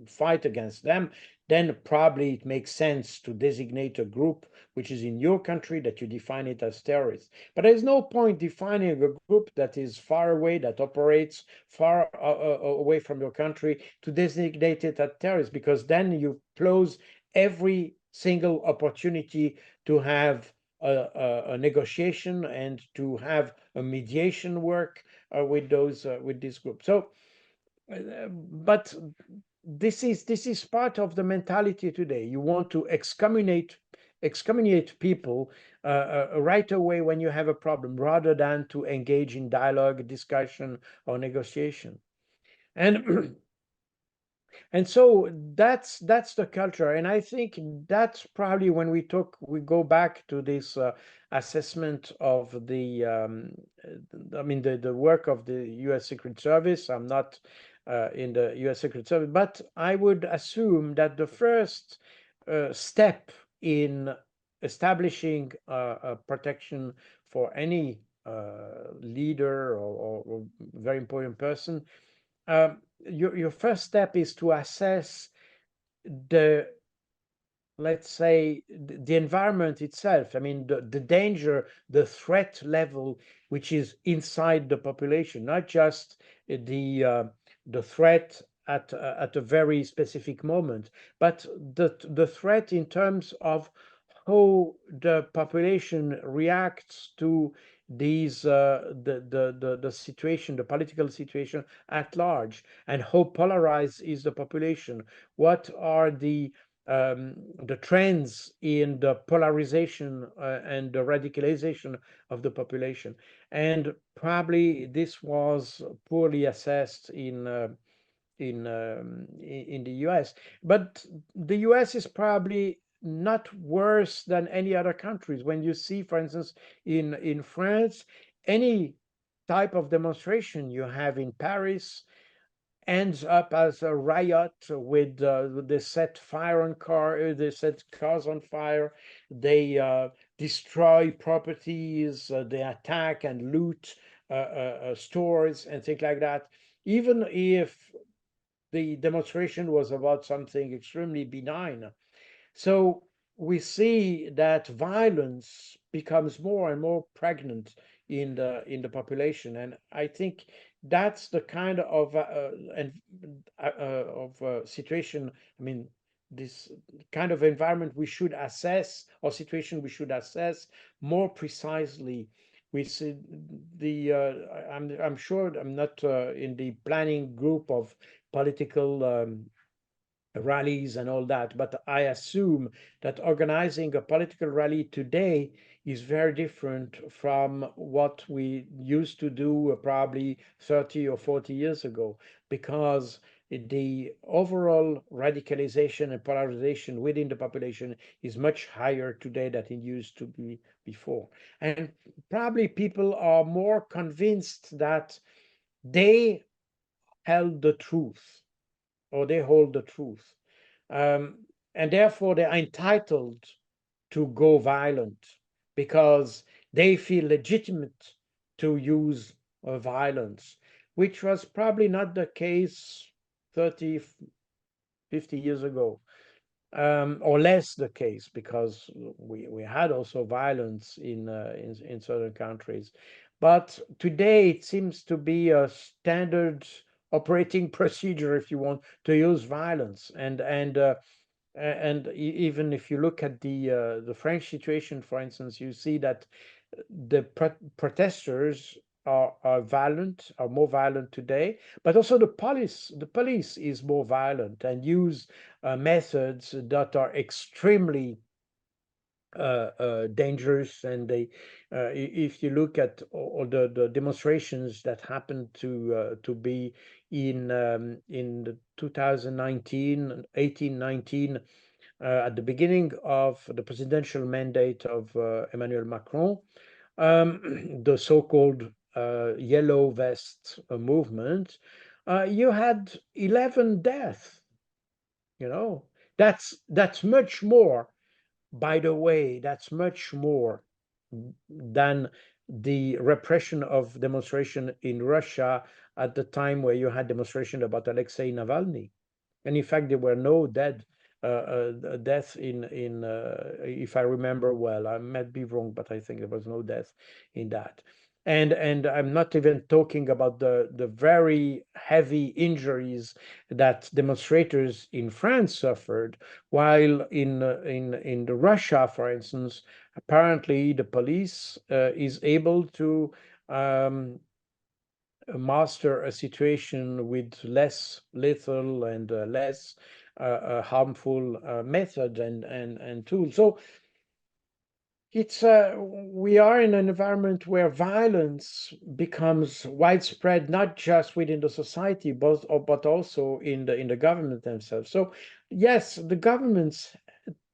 fight against them. Then probably it makes sense to designate a group which is in your country, that you define it as terrorists. But there's no point defining a group that is far away, that operates far away from your country, to designate it as terrorists, because then you close every single opportunity to have a negotiation and to have a mediation work with this group. So, but this is part of the mentality today. You want to excommunicate people right away when you have a problem, rather than to engage in dialogue, discussion, or negotiation. And and so that's the culture. And I think that's probably when we go back to this assessment of the I mean the work of the US Secret Service. I'm not in the US Secret Service, but I would assume that the first step in establishing a protection for any leader or very important person, your first step is to assess the, let's say, the environment itself. I mean, the danger, the threat level, which is inside the population, not just the threat at a very specific moment, but the threat in terms of how the population reacts to these the situation, the political situation at large, and how polarized is the population. What are the trends in the polarization and the radicalization of the population? And probably this was poorly assessed in the US. But the US is probably not worse than any other countries. When you see, for instance, in France, any type of demonstration you have in Paris ends up as a riot with they set fire on they set cars on fire, they destroy properties, they attack and loot stores and things like that. Even if the demonstration was about something extremely benign. So we see that violence becomes more and more pregnant in the population, and I think that's the kind of situation. I mean, this kind of environment we should assess, or situation we should assess more precisely. We see I'm sure I'm not in the planning group of political rallies and all that, but I assume that organizing a political rally today is very different from what we used to do probably 30 or 40 years ago, because the overall radicalization and polarization within the population is much higher today than it used to be before. And probably people are more convinced that they held the truth, or they hold the truth. And therefore, they are entitled to go violent because they feel legitimate to use violence, which was probably not the case 30, 50 years ago, or less the case, because we had also violence in certain countries. But today it seems to be a standard operating procedure, if you want, to use violence. And even if you look at the French situation, for instance, you see that the protesters are violent, are more violent today, but also the police is more violent and use methods that are extremely dangerous. And if you look at all the demonstrations that happened to be in the 2019, 18, 19, at the beginning of the presidential mandate of Emmanuel Macron, the so-called yellow vest movement, you had 11 deaths. You know, that's much more. By the way, that's much more than the repression of demonstration in Russia at the time where you had demonstration about Alexei Navalny. And in fact, there were no deaths in if I remember well. I might be wrong, but I think there was no death in that. And I'm not even talking about the very heavy injuries that demonstrators in France suffered, while in the Russia, for instance, apparently the police is able to um, master a situation with less lethal and less harmful method and tools. So it's we are in an environment where violence becomes widespread, not just within the society, but also in the government themselves. So yes, the governments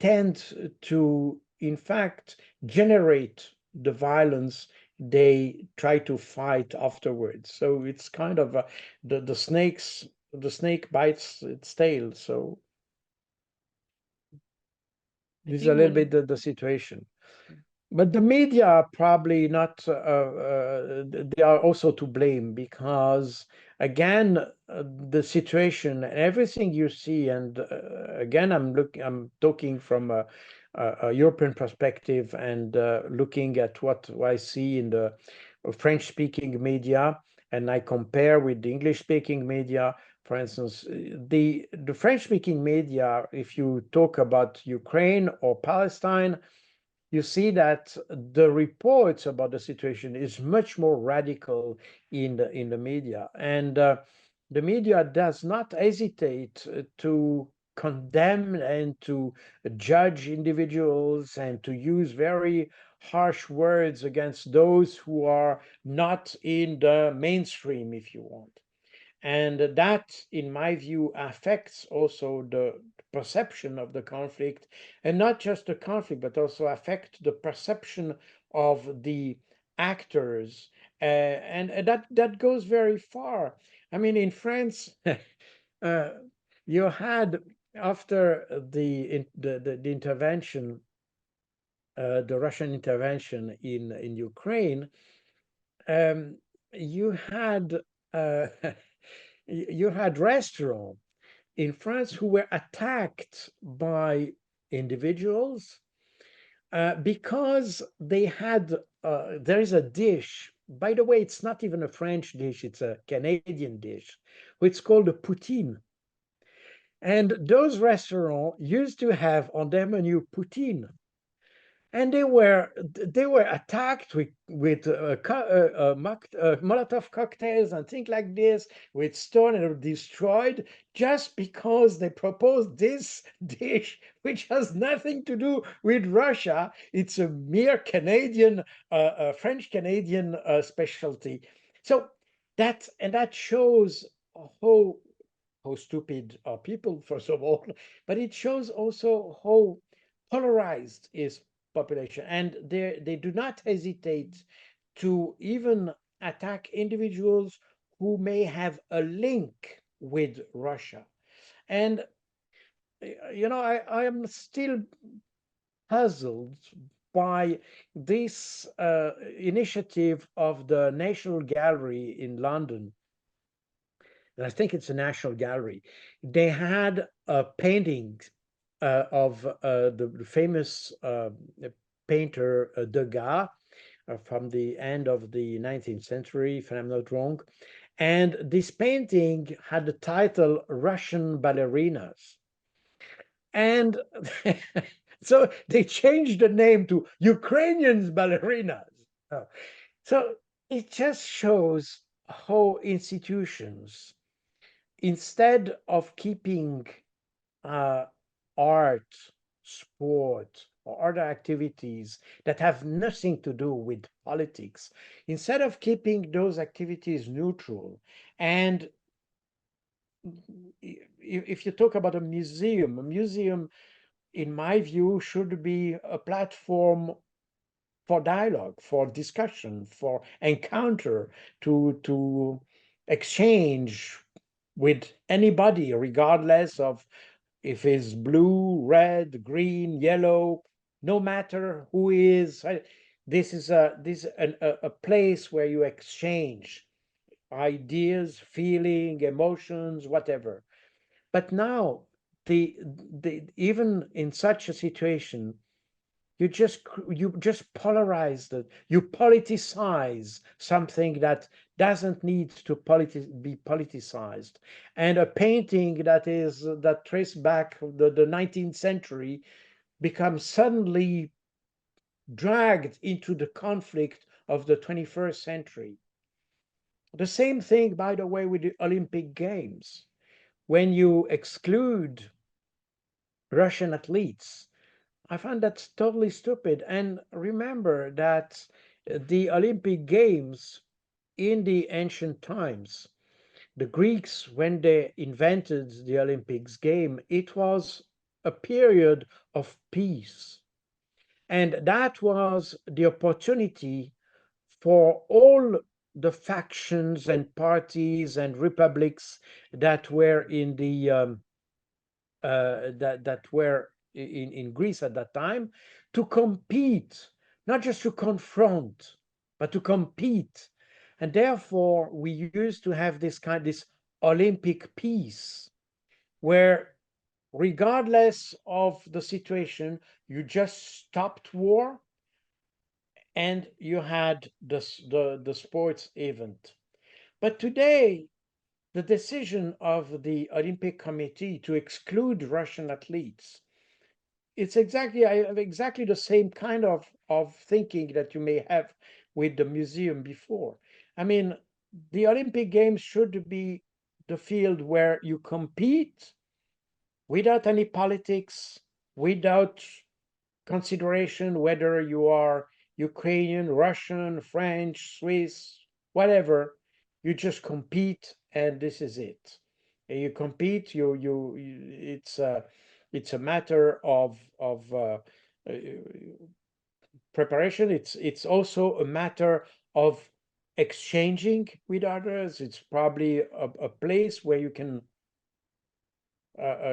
tend to, in fact, generate the violence they try to fight afterwards. So it's kind of the snake bites its tail. So I this is a think little when bit the situation. But the media are probably not, they are also to blame, because again, the situation and everything you see, and again, I'm talking from a European perspective, and looking at what I see in the French speaking media, and I compare with the English speaking media. For instance, the French speaking media, if you talk about Ukraine or Palestine, you see that the reports about the situation is much more radical in the media, and the media does not hesitate to condemn and to judge individuals and to use very harsh words against those who are not in the mainstream, if you want. And that, in my view, affects also the perception of the conflict, and not just the conflict, but also affect the perception of the actors. And that goes very far. I mean, in France, uh, you had, after the intervention, the Russian intervention in Ukraine, um, you had uh, you had restaurants in France who were attacked by individuals because they had there is a dish. By the way, it's not even a French dish; it's a Canadian dish. It's called a poutine. And those restaurants used to have on their menu poutine, and they were attacked with Molotov cocktails and things like this, with stone, and destroyed just because they proposed this dish, which has nothing to do with Russia. It's a mere Canadian, French Canadian specialty. So that shows how stupid are people, first of all, but it shows also how polarized is population, and they do not hesitate to even attack individuals who may have a link with Russia. And I am still puzzled by this initiative of the National Gallery in London, and I think it's a National Gallery. They had a painting of the famous painter Degas from the end of the 19th century, if I'm not wrong. And this painting had the title Russian Ballerinas. And so they changed the name to Ukrainian Ballerinas. Oh. So it just shows how institutions, instead of keeping uh, art, sport, or other activities that have nothing to do with politics, instead of keeping those activities neutral, and if you talk about a museum, in my view, should be a platform for dialogue, for discussion, for encounter, to exchange with anybody, regardless of if it's blue, red, green, yellow, no matter who is. This is a place where you exchange ideas, feeling, emotions, whatever. But now, even in such a situation, you just polarize it. You politicize something that doesn't need to be politicized. And a painting that traces back the 19th century becomes suddenly dragged into the conflict of the 21st century. The same thing, by the way, with the Olympic Games. When you exclude Russian athletes, I find that totally stupid. And remember that the Olympic Games in the ancient times, the Greeks, when they invented the Olympics game, it was a period of peace. And that was the opportunity for all the factions and parties and republics that were in the that were in Greece at that time, to compete, not just to confront, but to compete. And therefore, we used to have this Olympic peace, where regardless of the situation, you just stopped war and you had the sports event. But today, the decision of the Olympic Committee to exclude Russian athletes it's exactly the same kind of thinking that you may have with the museum before. I mean, the Olympic Games should be the field where you compete without any politics, without consideration whether you are Ukrainian, Russian, French, Swiss, whatever. You just compete, and this is it. And you compete. It's a matter of uh, preparation. It's also a matter of exchanging with others. It's probably a place where you can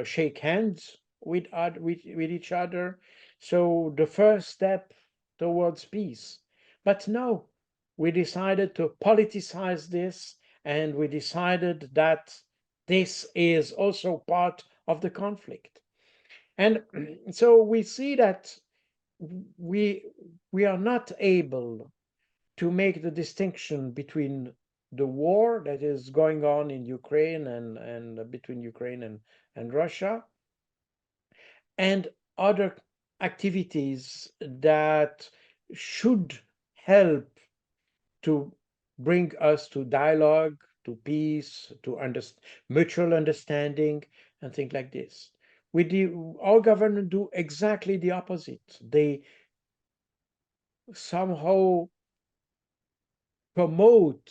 shake hands with each other. So the first step towards peace. But no, we decided to politicize this, and we decided that this is also part of the conflict. And so we see that we we are not able to make the distinction between the war that is going on in Ukraine and between Ukraine and Russia, and other activities that should help to bring us to dialogue, to peace, to mutual understanding, and things like this. Our government do exactly the opposite. They somehow promote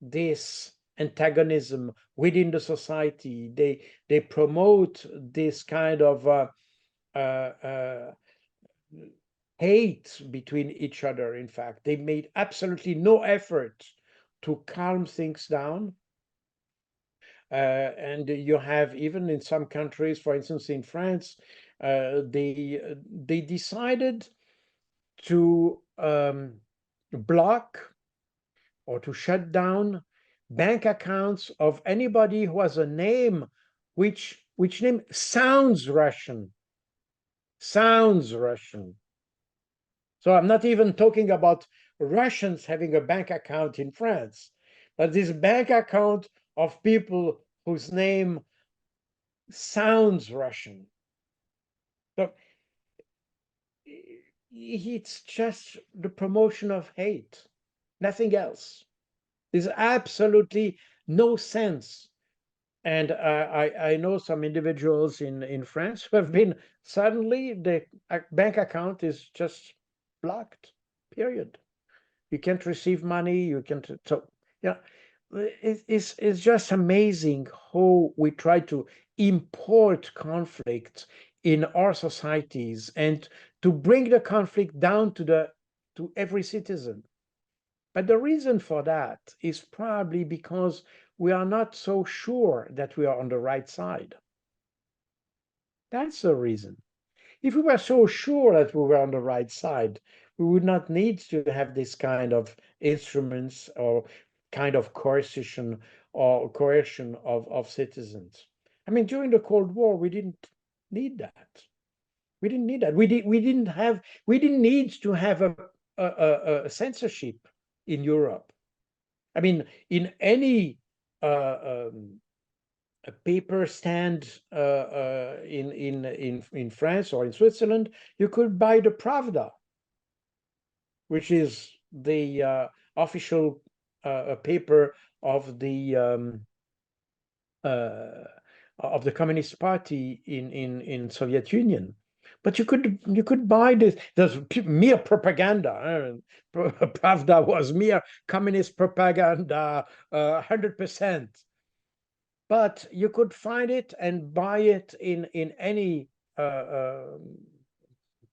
this antagonism within the society. They promote this kind of uh, hate between each other. In fact, they made absolutely no effort to calm things down. And you have, even in some countries, for instance, in France, they decided to block or to shut down bank accounts of anybody who has a name which name sounds Russian. Sounds Russian. So I'm not even talking about Russians having a bank account in France, but this bank account of people whose name sounds Russian. So it's just the promotion of hate, nothing else. There's absolutely no sense. And I know some individuals in France who have been suddenly the bank account is just blocked, period. You can't receive money, you can't. So, yeah, it's just amazing how we try to import conflict in our societies and to bring the conflict down to every citizen. But the reason for that is probably because we are not so sure that we are on the right side. That's the reason. If we were so sure that we were on the right side, we would not need to have this kind of instruments or kind of coercion or coercion of citizens. I mean, during the Cold War, we didn't need that. We didn't need that. We didn't need to have a censorship in Europe. I mean, in any a paper stand in France or in Switzerland, you could buy the Pravda, which is the official paper uh, of the Communist Party in Soviet Union. But you could buy this. There's mere propaganda. Pravda was mere communist propaganda, 100%. But you could find it and buy it in any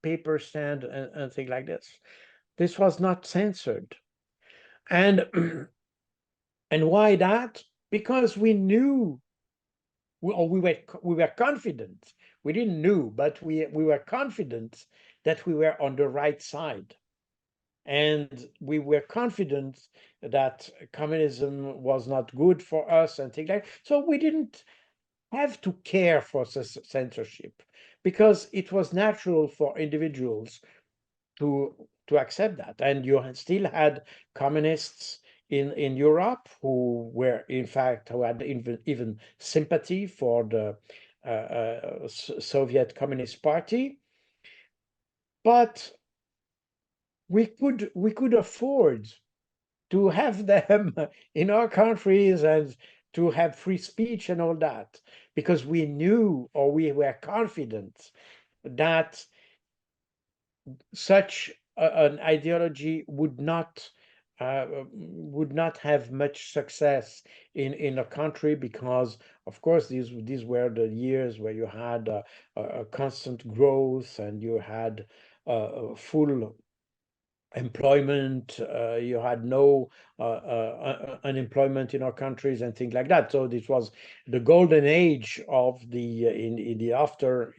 paper stand and thing like this. This was not censored. And and why that? Because we knew, or we were confident. We didn't know, but we were confident that we were on the right side. And we were confident that communism was not good for us and things like that. So we didn't have to care for censorship, because it was natural for individuals to accept that. And you still had communists in Europe who were, in fact, who had even sympathy for the Soviet Communist Party, but we could afford to have them in our countries and to have free speech and all that, because we knew, or we were confident, that such an ideology would not have much success in a country, because of course these were the years where you had a constant growth, and you had full employment, you had no unemployment in our countries and things like that. So this was the golden age of the in the after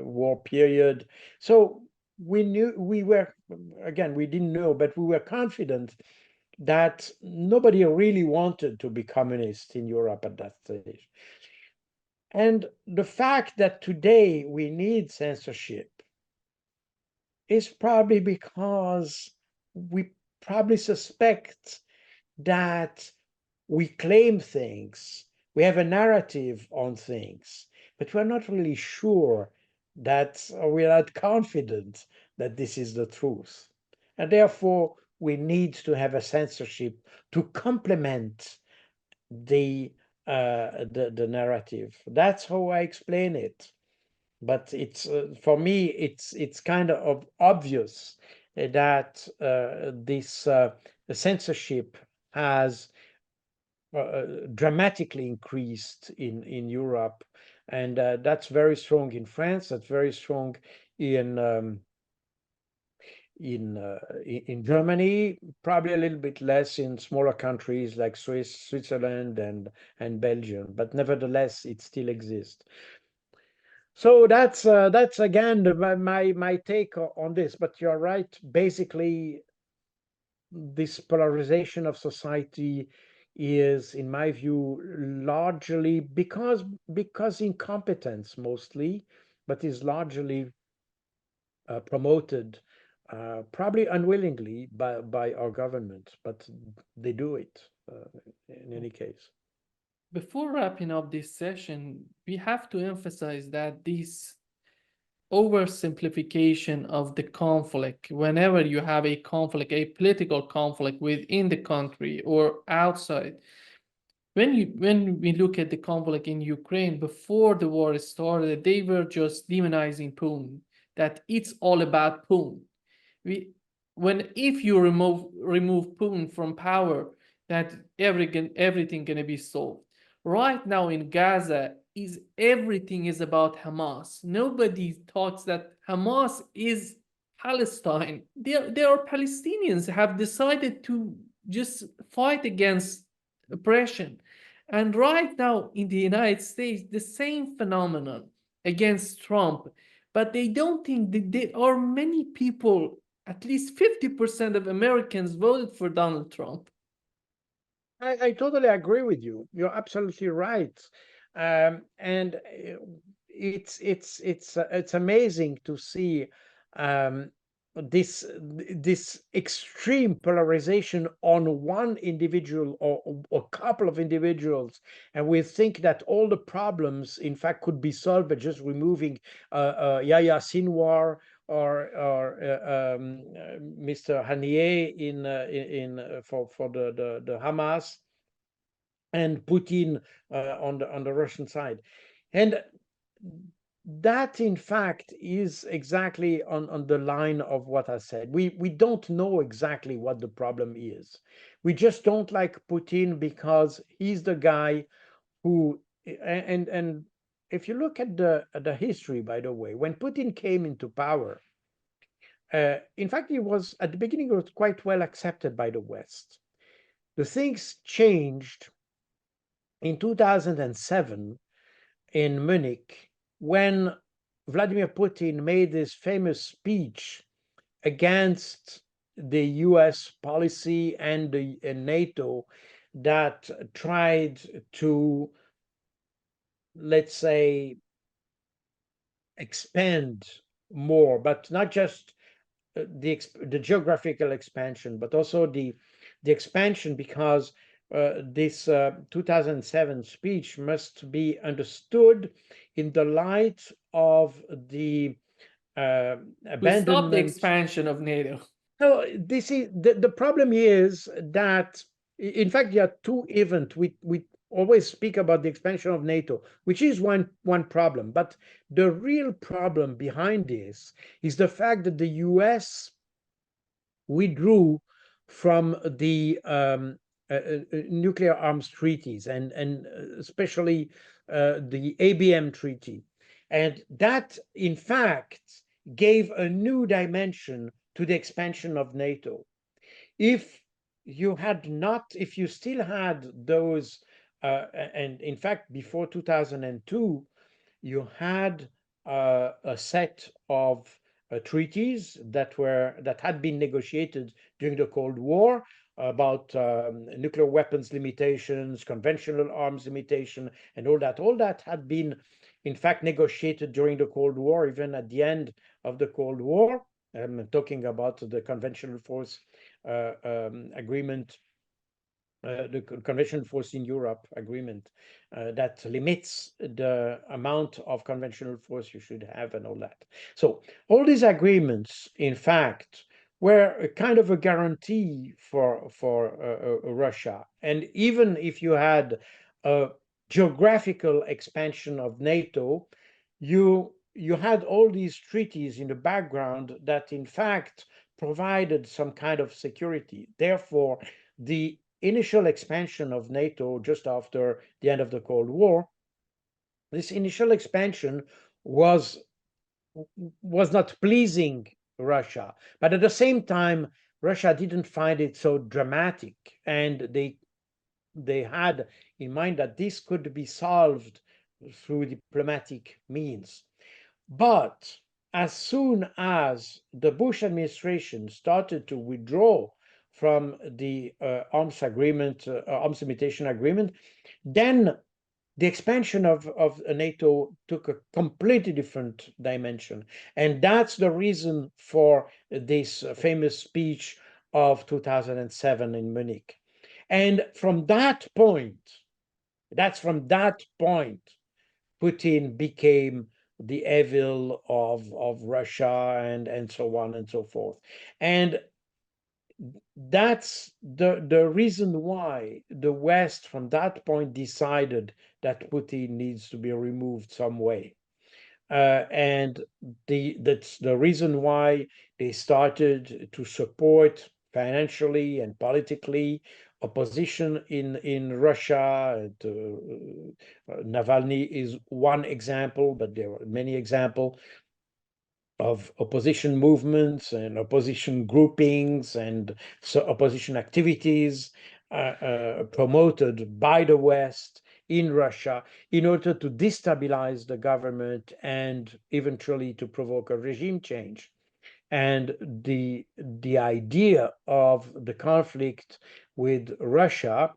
war period. So we didn't know, but we were confident that nobody really wanted to be communist in Europe at that stage. And the fact that today we need censorship is probably because we probably suspect that we claim things, we have a narrative on things, but we're not really sure that, or we're not confident that this is the truth. And therefore, we need to have a censorship to complement the the narrative. That's how I explain it. But it's for me, it's kind of obvious that this censorship has dramatically increased in Europe, and that's very strong in France. That's very strong in in Germany. Probably a little bit less in smaller countries like Switzerland, and Belgium, but nevertheless, it still exists. So that's again my take on this. But you're right. Basically, this polarization of society is, in my view, largely because incompetence mostly, but is largely promoted, probably unwillingly, by our government, but they do it in any case. Before wrapping up this session, we have to emphasize that this oversimplification of the conflict, whenever you have a conflict, a political conflict within the country or outside, when we look at the conflict in Ukraine before the war started, they were just demonizing Putin, that it's all about Putin. We if you remove Putin from power, that everything gonna be solved. Right now in Gaza, everything is about Hamas. Nobody talks that Hamas is Palestine. There are Palestinians have decided to just fight against oppression. And right now in the United States, the same phenomenon against Trump. But they don't think that there are many people, at least 50% of Americans voted for Donald Trump. I totally agree with you. You're absolutely right. And it's amazing to see um, this extreme polarization on one individual, or a couple of individuals, and we think that all the problems, in fact, could be solved by just removing Yahya Sinwar, or Mr. Haniyeh for the Hamas, and Putin on the Russian side. And that, in fact, is exactly on the line of what I said. We don't know exactly what the problem is. We just don't like Putin because he's the guy who, and if you look at the history, by the way, when Putin came into power, in fact, he was at the beginning, it was quite well accepted by the West. The things changed in 2007 in Munich, when Vladimir Putin made this famous speech against the US policy and NATO, that tried to, let's say, expand more, but not just the geographical expansion, but also the expansion, because this 2007 speech must be understood in the light of the To stop the abandonment. expansion of NATO. No, this is the problem is that, in fact, there are two events. We always speak about the expansion of NATO, which is one problem. But the real problem behind this is the fact that the US withdrew from the nuclear arms treaties, and especially the ABM treaty. And that, in fact, gave a new dimension to the expansion of NATO. If if you still had those, and in fact, before 2002, you had a set of treaties that had been negotiated during the Cold War about nuclear weapons limitations, conventional arms limitation, and all that. All that had been, in fact, negotiated during the Cold War, even at the end of the Cold War. I'm talking about the conventional force agreement, the Conventional Force in Europe agreement that limits the amount of conventional force you should have and all that. So all these agreements, in fact, were a kind of a guarantee for Russia. And even if you had a geographical expansion of NATO, you had all these treaties in the background that, in fact, provided some kind of security. Therefore, the initial expansion of NATO just after the end of the Cold War, this initial expansion was not pleasing Russia, but at the same time, Russia didn't find it so dramatic, and they had in mind that this could be solved through diplomatic means. But as soon as the Bush administration started to withdraw from the arms limitation agreement, then the expansion of NATO took a completely different dimension. And that's the reason for this famous speech of 2007 in Munich. And from that point, Putin became the evil of Russia, and so on and so forth. And that's the reason why the West from that point decided that Putin needs to be removed some way. And that's the reason why they started to support financially and politically opposition in Russia. Navalny is one example, but there are many examples of opposition movements and opposition groupings and so opposition activities promoted by the West in Russia in order to destabilize the government and eventually to provoke a regime change. And the idea of the conflict with Russia,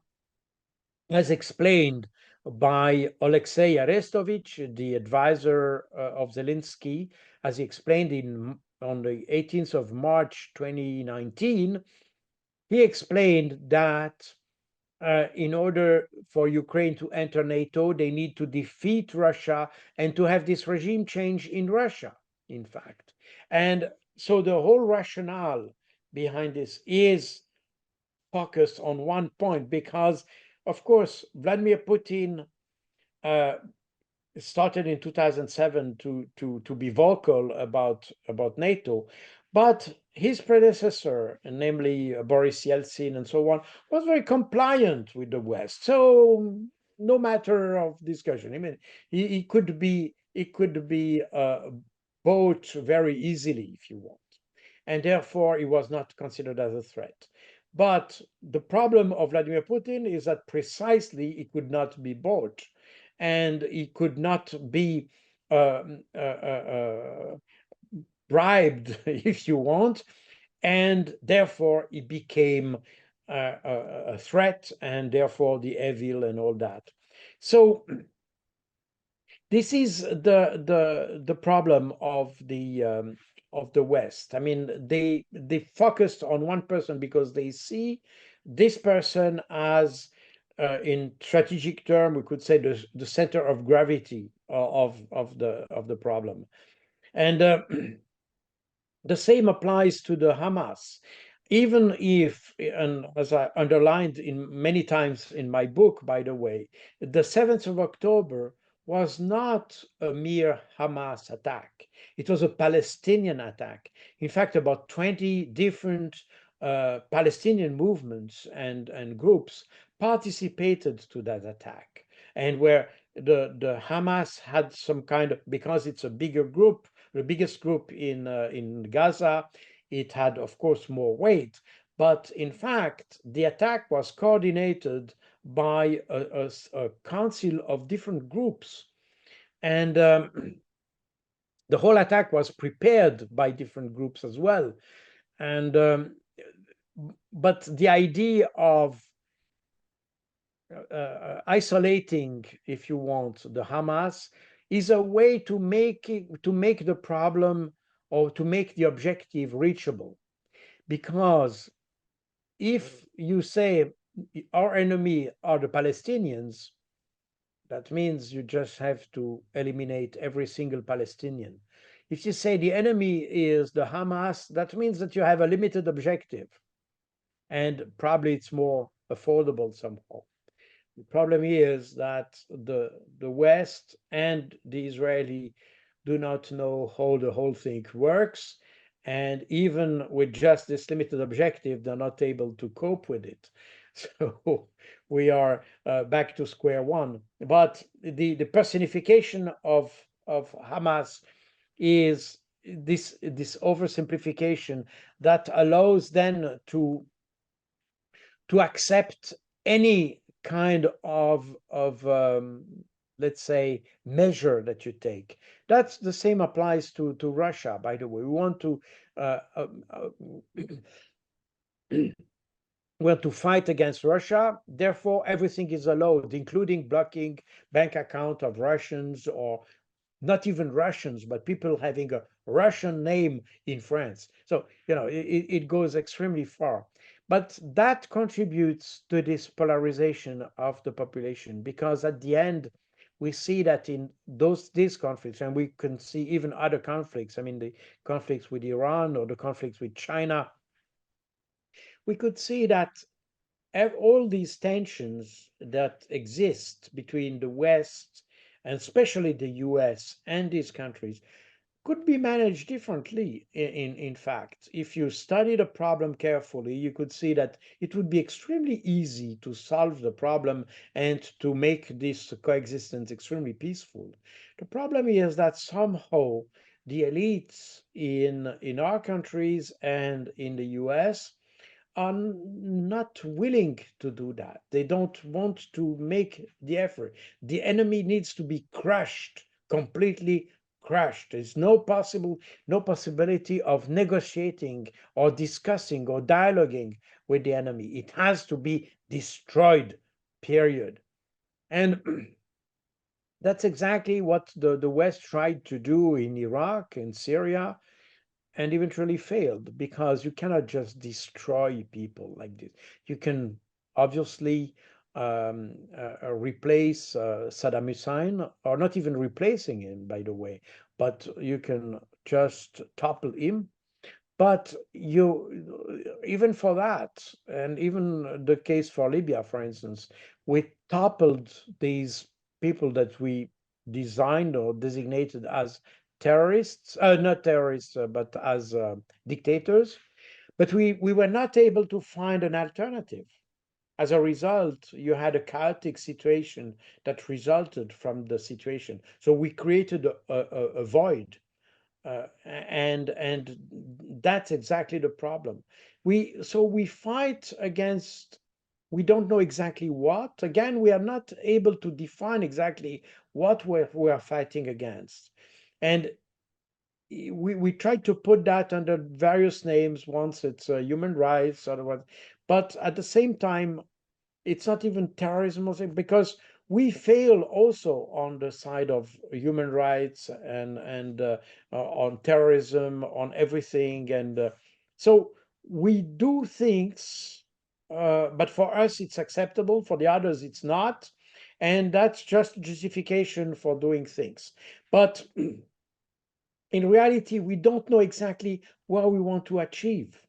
as explained by Alexei Arestovich, the advisor of Zelensky, as he explained on the 18th of March 2019, he explained that in order for Ukraine to enter NATO, they need to defeat Russia and to have this regime change in Russia, in fact. And so the whole rationale behind this is focused on one point, because, of course, Vladimir Putin started in 2007 to be vocal about NATO, but his predecessor, namely Boris Yeltsin and so on, was very compliant with the West. So no matter of discussion. I mean, he could be bought very easily, if you want, and therefore he was not considered as a threat. But the problem of Vladimir Putin is that precisely he could not be bought, and he could not be bribed, if you want, and therefore he became a threat, and therefore the evil and all that. So this is the problem of the West. I mean, they focused on one person because they see this person as in strategic term, we could say the center of gravity of the problem. And the same applies to the Hamas. Even if, and as I underlined in many times in my book, by the way, the 7th of October was not a mere Hamas attack. It was a Palestinian attack. In fact, about 20 different Palestinian movements and groups participated to that attack. And where the Hamas had some kind of, because it's a bigger group, the biggest group in Gaza, it had, of course, more weight. But in fact, the attack was coordinated by a council of different groups. And the whole attack was prepared by different groups as well. And but the idea of isolating, if you want, the Hamas is a way to make the problem, or to make the objective reachable. Because if you say our enemy are the Palestinians, that means you just have to eliminate every single Palestinian. If you say the enemy is the Hamas, that means that you have a limited objective, and probably it's more affordable somehow. The problem is that the West and the Israeli do not know how the whole thing works, and even with just this limited objective, they're not able to cope with it. So we are back to square one. But the personification of Hamas is this oversimplification that allows then to accept any kind of let's say measure that you take. That's the same applies to Russia, by the way. We want to fight against Russia, therefore everything is allowed, including blocking bank account of Russians, or not even Russians, but people having a Russian name in France. So, it goes extremely far. But that contributes to this polarization of the population, because at the end, we see that in these conflicts, and we can see even other conflicts, I mean, the conflicts with Iran or the conflicts with China, we could see that all these tensions that exist between the West, and especially the US and these countries, could be managed differently. In fact, if you study the problem carefully, you could see that it would be extremely easy to solve the problem and to make this coexistence extremely peaceful. The problem is that somehow the elites in our countries and in the US are not willing to do that. They don't want to make the effort. The enemy needs to be crushed, completely crushed. There's no possibility of negotiating or discussing or dialoguing with the enemy. It has to be destroyed, period. And that's exactly what the West tried to do in Iraq and Syria, and eventually failed, because you cannot just destroy people like this. You can obviously replace Saddam Hussein, or not even replacing him, by the way, but you can just topple him. But even for that, and even the case for Libya, for instance, we toppled these people that we designed or designated as terrorists, not terrorists, but as dictators. But we were not able to find an alternative. As a result, you had a chaotic situation that resulted from the situation. So we created a void, and that's exactly the problem. We fight against, we don't know exactly what. Again, we are not able to define exactly what we are fighting against, and we try to put that under various names. Once it's human rights, otherwise, but at the same time, it's not even terrorism, because we fail also on the side of human rights and on terrorism, on everything. And so we do things but for us it's acceptable, for the others it's not, and that's just justification for doing things. But in reality, we don't know exactly what we want to achieve.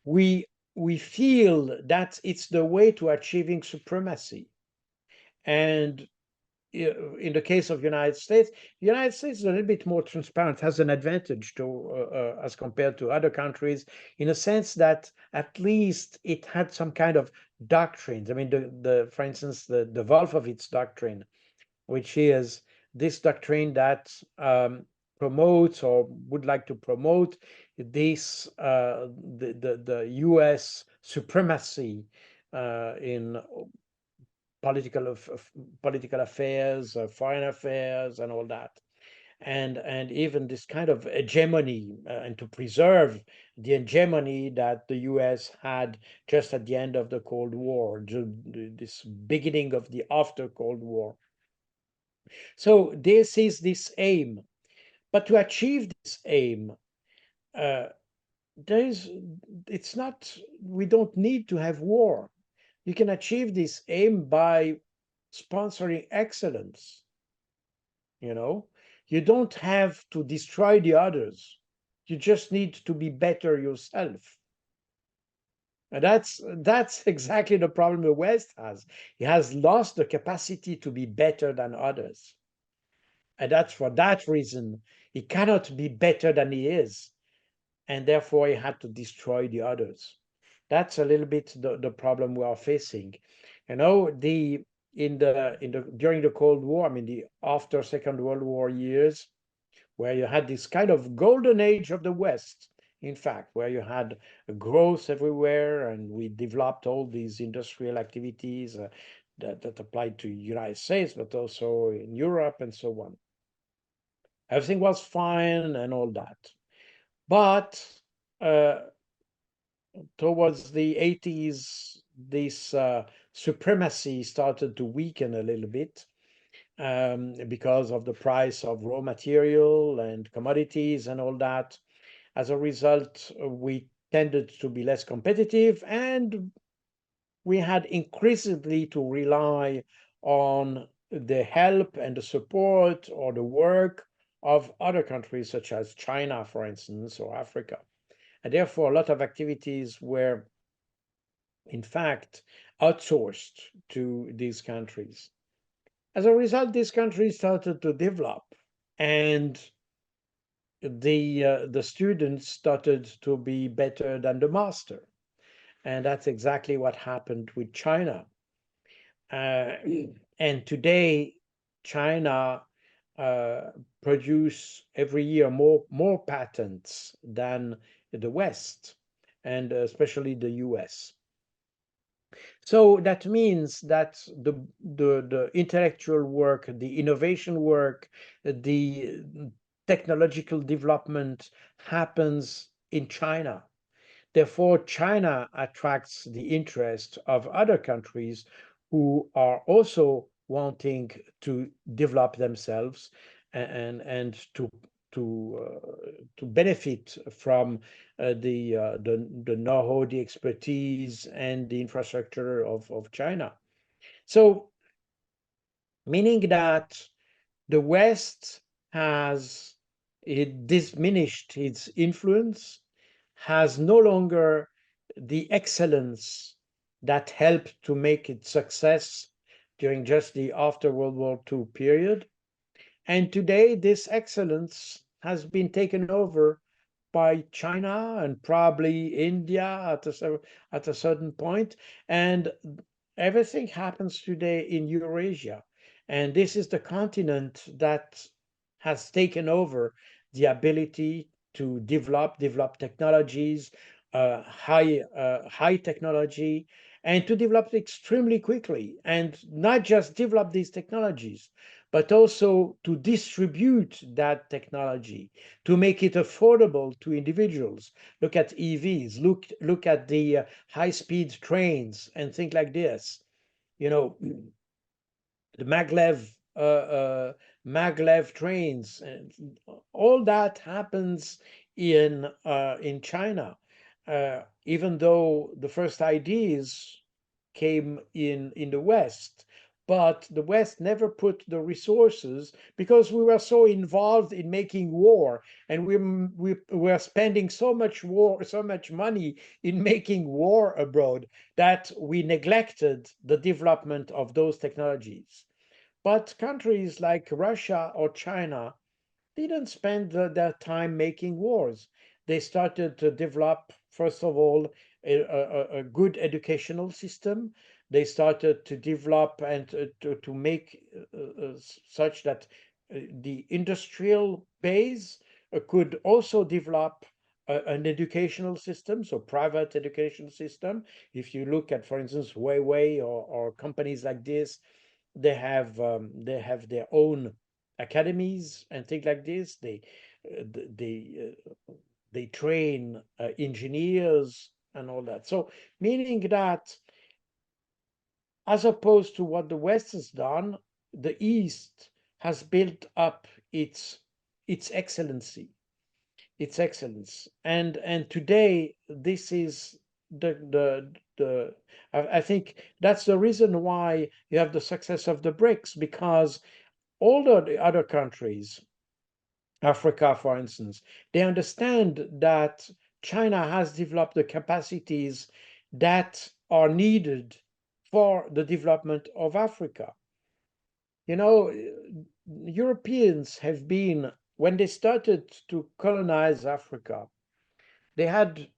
We feel that it's the way to achieving supremacy. And in the case of the United States is a little bit more transparent, has an advantage to as compared to other countries, in a sense that at least it had some kind of doctrines. I mean, for instance, the Wolfowitz doctrine, which is this doctrine that promotes or would like to promote this the U.S. supremacy in political affairs, foreign affairs, and all that, and even this kind of hegemony, and to preserve the hegemony that the U.S. had just at the end of the Cold War, this beginning of the after Cold War. So this is this aim, but to achieve this aim, uh, there is it's not we don't need to have war. You can achieve this aim by sponsoring excellence. You don't have to destroy the others. You just need to be better yourself. And that's exactly the problem the West has. It has lost the capacity to be better than others. And that's for that reason he cannot be better than he is. And therefore he had to destroy the others. That's a little bit the problem we are facing. During the Cold War, I mean the after Second World War years, where you had this kind of golden age of the West, in fact, where you had growth everywhere, and we developed all these industrial activities that applied to the United States, but also in Europe and so on. Everything was fine and all that. But towards the 80s, this supremacy started to weaken a little bit, because of the price of raw material and commodities and all that. As a result, we tended to be less competitive, and we had increasingly to rely on the help and the support or the work of other countries, such as China, for instance, or Africa. And therefore, a lot of activities were, in fact, outsourced to these countries. As a result, these countries started to develop, and the students started to be better than the master. And that's exactly what happened with China. And today, China produce every year more patents than the West, and especially the US. So that means that the intellectual work, the innovation work, the technological development happens in China. Therefore, China attracts the interest of other countries who are also wanting to develop themselves, and to benefit from the know-how, the expertise, and the infrastructure of China. So, meaning that the West has diminished its influence, has no longer the excellence that helped to make its success during just the after World War II period. And today, this excellence has been taken over by China and probably India at a certain point. And everything happens today in Eurasia. And this is the continent that has taken over the ability to develop technologies, high technology, and to develop extremely quickly. And not just develop these technologies, but also to distribute that technology, to make it affordable to individuals. Look at EVs, look at the high-speed trains and things like this. The maglev trains, and all that happens in China. even though the first ideas came in the West, but the West never put the resources because we were so involved in making war, and we were spending so much money in making war abroad that we neglected the development of those technologies. But countries like Russia or China didn't spend their time making wars. They started to develop, first of all, a good educational system. They started to develop and to make such that the industrial base could also develop an educational system, so private education system. If you look at, for instance, Huawei or companies like this, they have their own academies and things like this. They train engineers and all that. So meaning that, as opposed to what the West has done, the East has built up its excellency, its excellence, and today this is the I think that's the reason why you have the success of the BRICS, because all the other countries, Africa, for instance, they understand that China has developed the capacities that are needed for the development of Africa. You know, Europeans have been, when they started to colonize Africa, they had,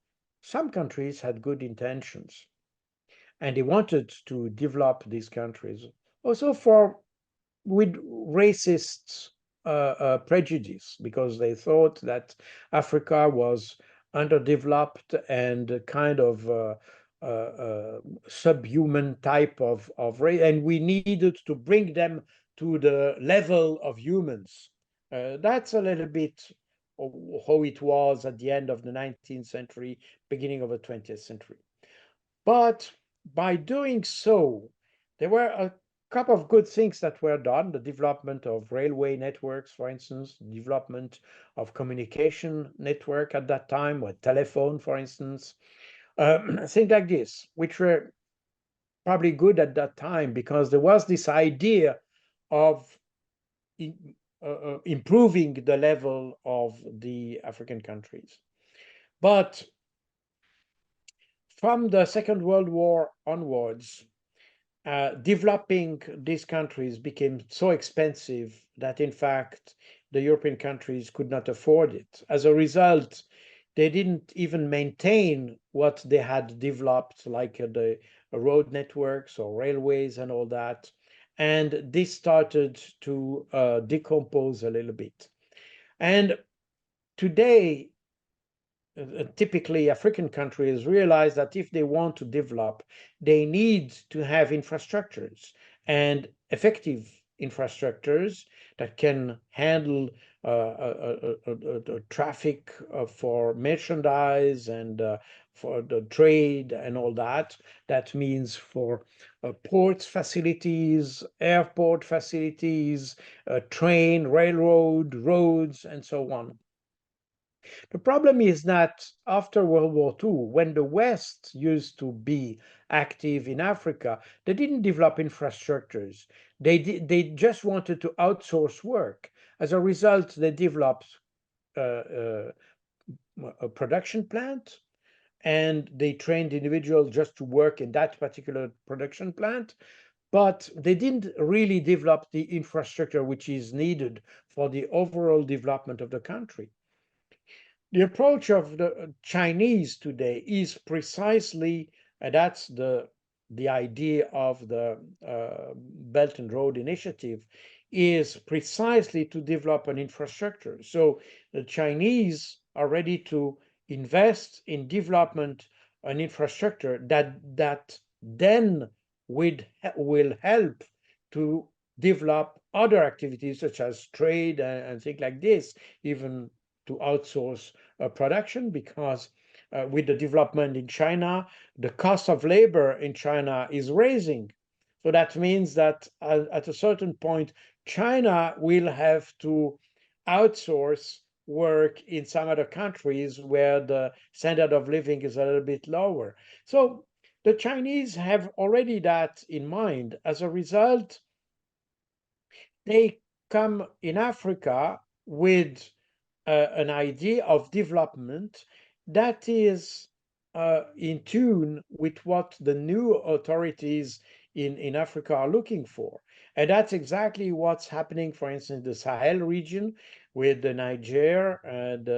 some countries had good intentions and they wanted to develop these countries also for with racist prejudice, because they thought that Africa was underdeveloped and kind of subhuman type of race, and we needed to bring them to the level of humans. That's a little bit how it was at the end of the 19th century, beginning of the 20th century. But by doing so, there were a couple of good things that were done. The development of railway networks, for instance, the development of communication network at that time, or telephone, for instance, things like this, which were probably good at that time because there was this idea of improving the level of the African countries. But from the Second World War onwards, developing these countries became so expensive that, in fact, the European countries could not afford it. As a result, they didn't even maintain what they had developed, like the road networks or railways and all that. And this started to decompose a little bit. And today, typically African countries realize that if they want to develop, they need to have infrastructures, and effective infrastructures that can handle traffic for merchandise and for the trade and all that. That means for ports facilities, airport facilities, train, railroad, roads, and so on. The problem is that after World War II, when the West used to be active in Africa, they didn't develop infrastructures. They just wanted to outsource work. As a result, they developed a production plant, and they trained individuals just to work in that particular production plant. But they didn't really develop the infrastructure which is needed for the overall development of the country. The approach of the Chinese today is precisely, and that's the idea of the Belt and Road Initiative, is precisely to develop an infrastructure. So the Chinese are ready to invest in development an infrastructure that then will help to develop other activities such as trade and things like this, even to outsource production, because with the development in China, the cost of labor in China is rising. So that means that at a certain point, China will have to outsource work in some other countries where the standard of living is a little bit lower. So the Chinese have already that in mind. As a result, they come in Africa with an idea of development that is in tune with what the new authorities in Africa are looking for. And that's exactly what's happening, for instance, in the Sahel region with the Niger and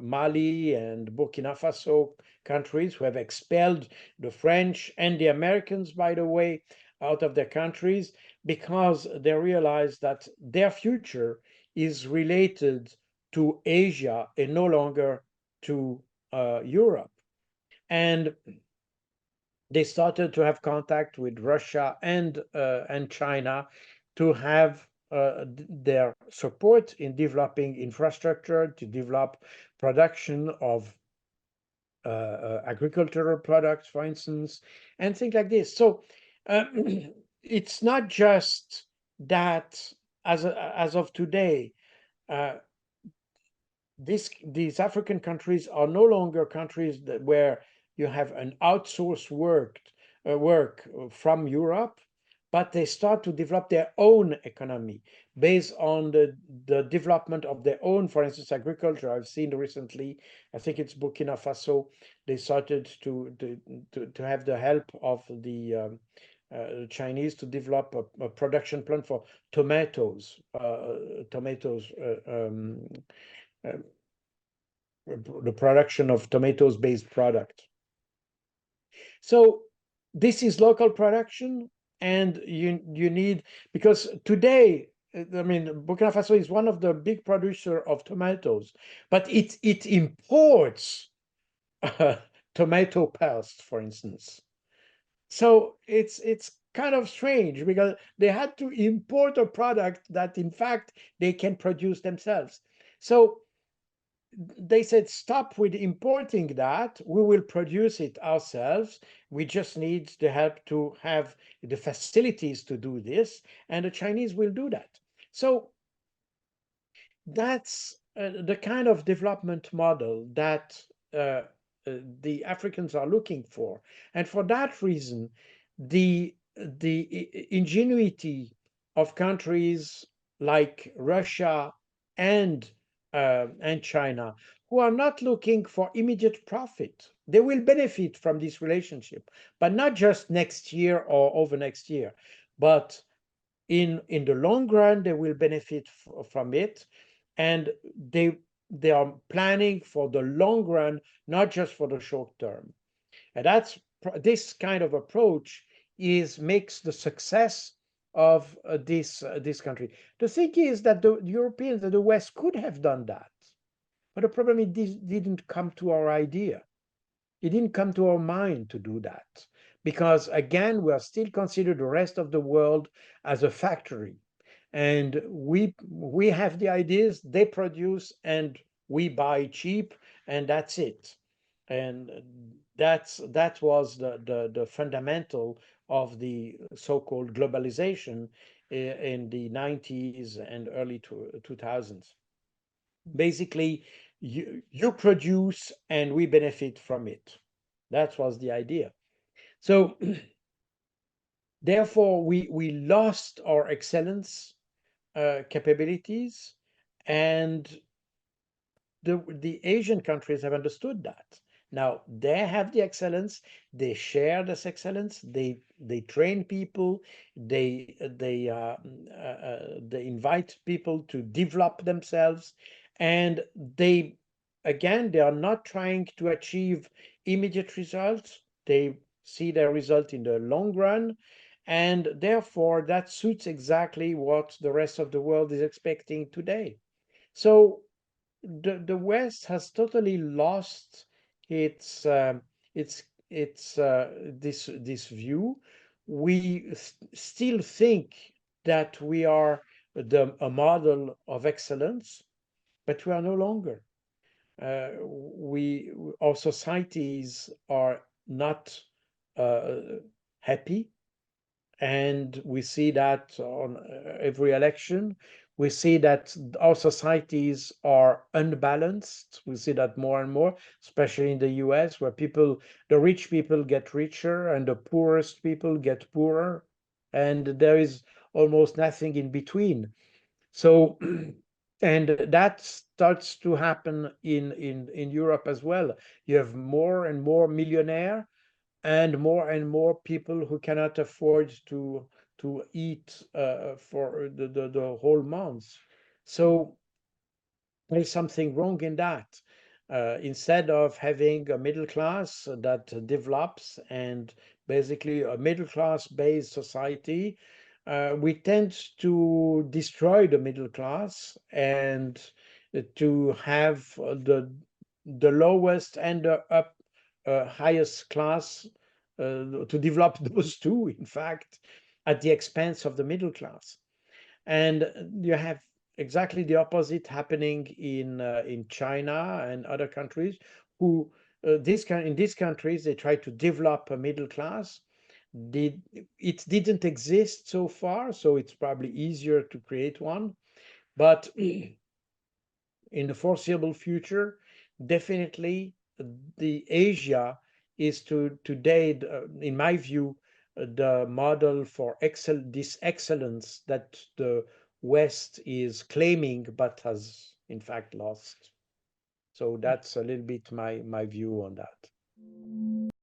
Mali and Burkina Faso countries who have expelled the French and the Americans, by the way, out of their countries because they realize that their future is related to Asia and no longer to Europe. And they started to have contact with Russia and China to have their support in developing infrastructure, to develop production of agricultural products, for instance, and things like this. So it's not just that as of today, uh, these African countries are no longer countries where you have an outsourced work from Europe, but they start to develop their own economy based on the development of their own, for instance, agriculture. I've seen recently, I think it's Burkina Faso, they started to have the help of the Chinese to develop a production plant for tomatoes, uh, the production of tomatoes-based product. So this is local production, and you need, because today, I mean, Burkina Faso is one of the big producer of tomatoes, but it imports tomato paste, for instance. So it's kind of strange because they had to import a product that in fact they can produce themselves. So they said, stop with importing that. We will produce it ourselves. We just need the help to have the facilities to do this, and the Chinese will do that. So that's the kind of development model that the Africans are looking for. And for that reason, the ingenuity of countries like Russia and China, who are not looking for immediate profit. They will benefit from this relationship, but not just next year or over next year, but in the long run, they will benefit from it, and they are planning for the long run, not just for the short term. And that's this kind of approach makes the success of this country. The thing is that the Europeans and the West could have done that, but the problem is this didn't come to our idea. It didn't come to our mind to do that because, again, we are still considered the rest of the world as a factory, and we have the ideas, they produce, and we buy cheap, and that's it. And that was the fundamental of the so-called globalization in the 90s and early 2000s. Basically, you produce and we benefit from it. That was the idea. So therefore, we lost our excellence capabilities, and the Asian countries have understood that. Now they have the excellence, they share this excellence, they train people, they invite people to develop themselves, and they are not trying to achieve immediate results. They see their result in the long run, and therefore that suits exactly what the rest of the world is expecting today. So the West has totally lost its its this view. We still think that we are a model of excellence, but we are no longer. Our societies are not uh, happy, and we see that on every election. We see that our societies are unbalanced. We see that more and more, especially in the US, where the rich people get richer and the poorest people get poorer, and there is almost nothing in between. So, and that starts to happen in Europe as well. You have more and more millionaire and more people who cannot afford to eat for the whole month. So there's something wrong in that. Instead of having a middle class that develops and basically a middle class based society, we tend to destroy the middle class and to have the lowest and the highest class to develop those two, in fact, at the expense of the middle class. And you have exactly the opposite happening in China and other countries who in these countries they try to develop a middle class. It didn't exist so far, so it's probably easier to create one. But in the foreseeable future, definitely the Asia is today, in my view, the model for this excellence that the West is claiming but has in fact lost. So that's a little bit my view on that.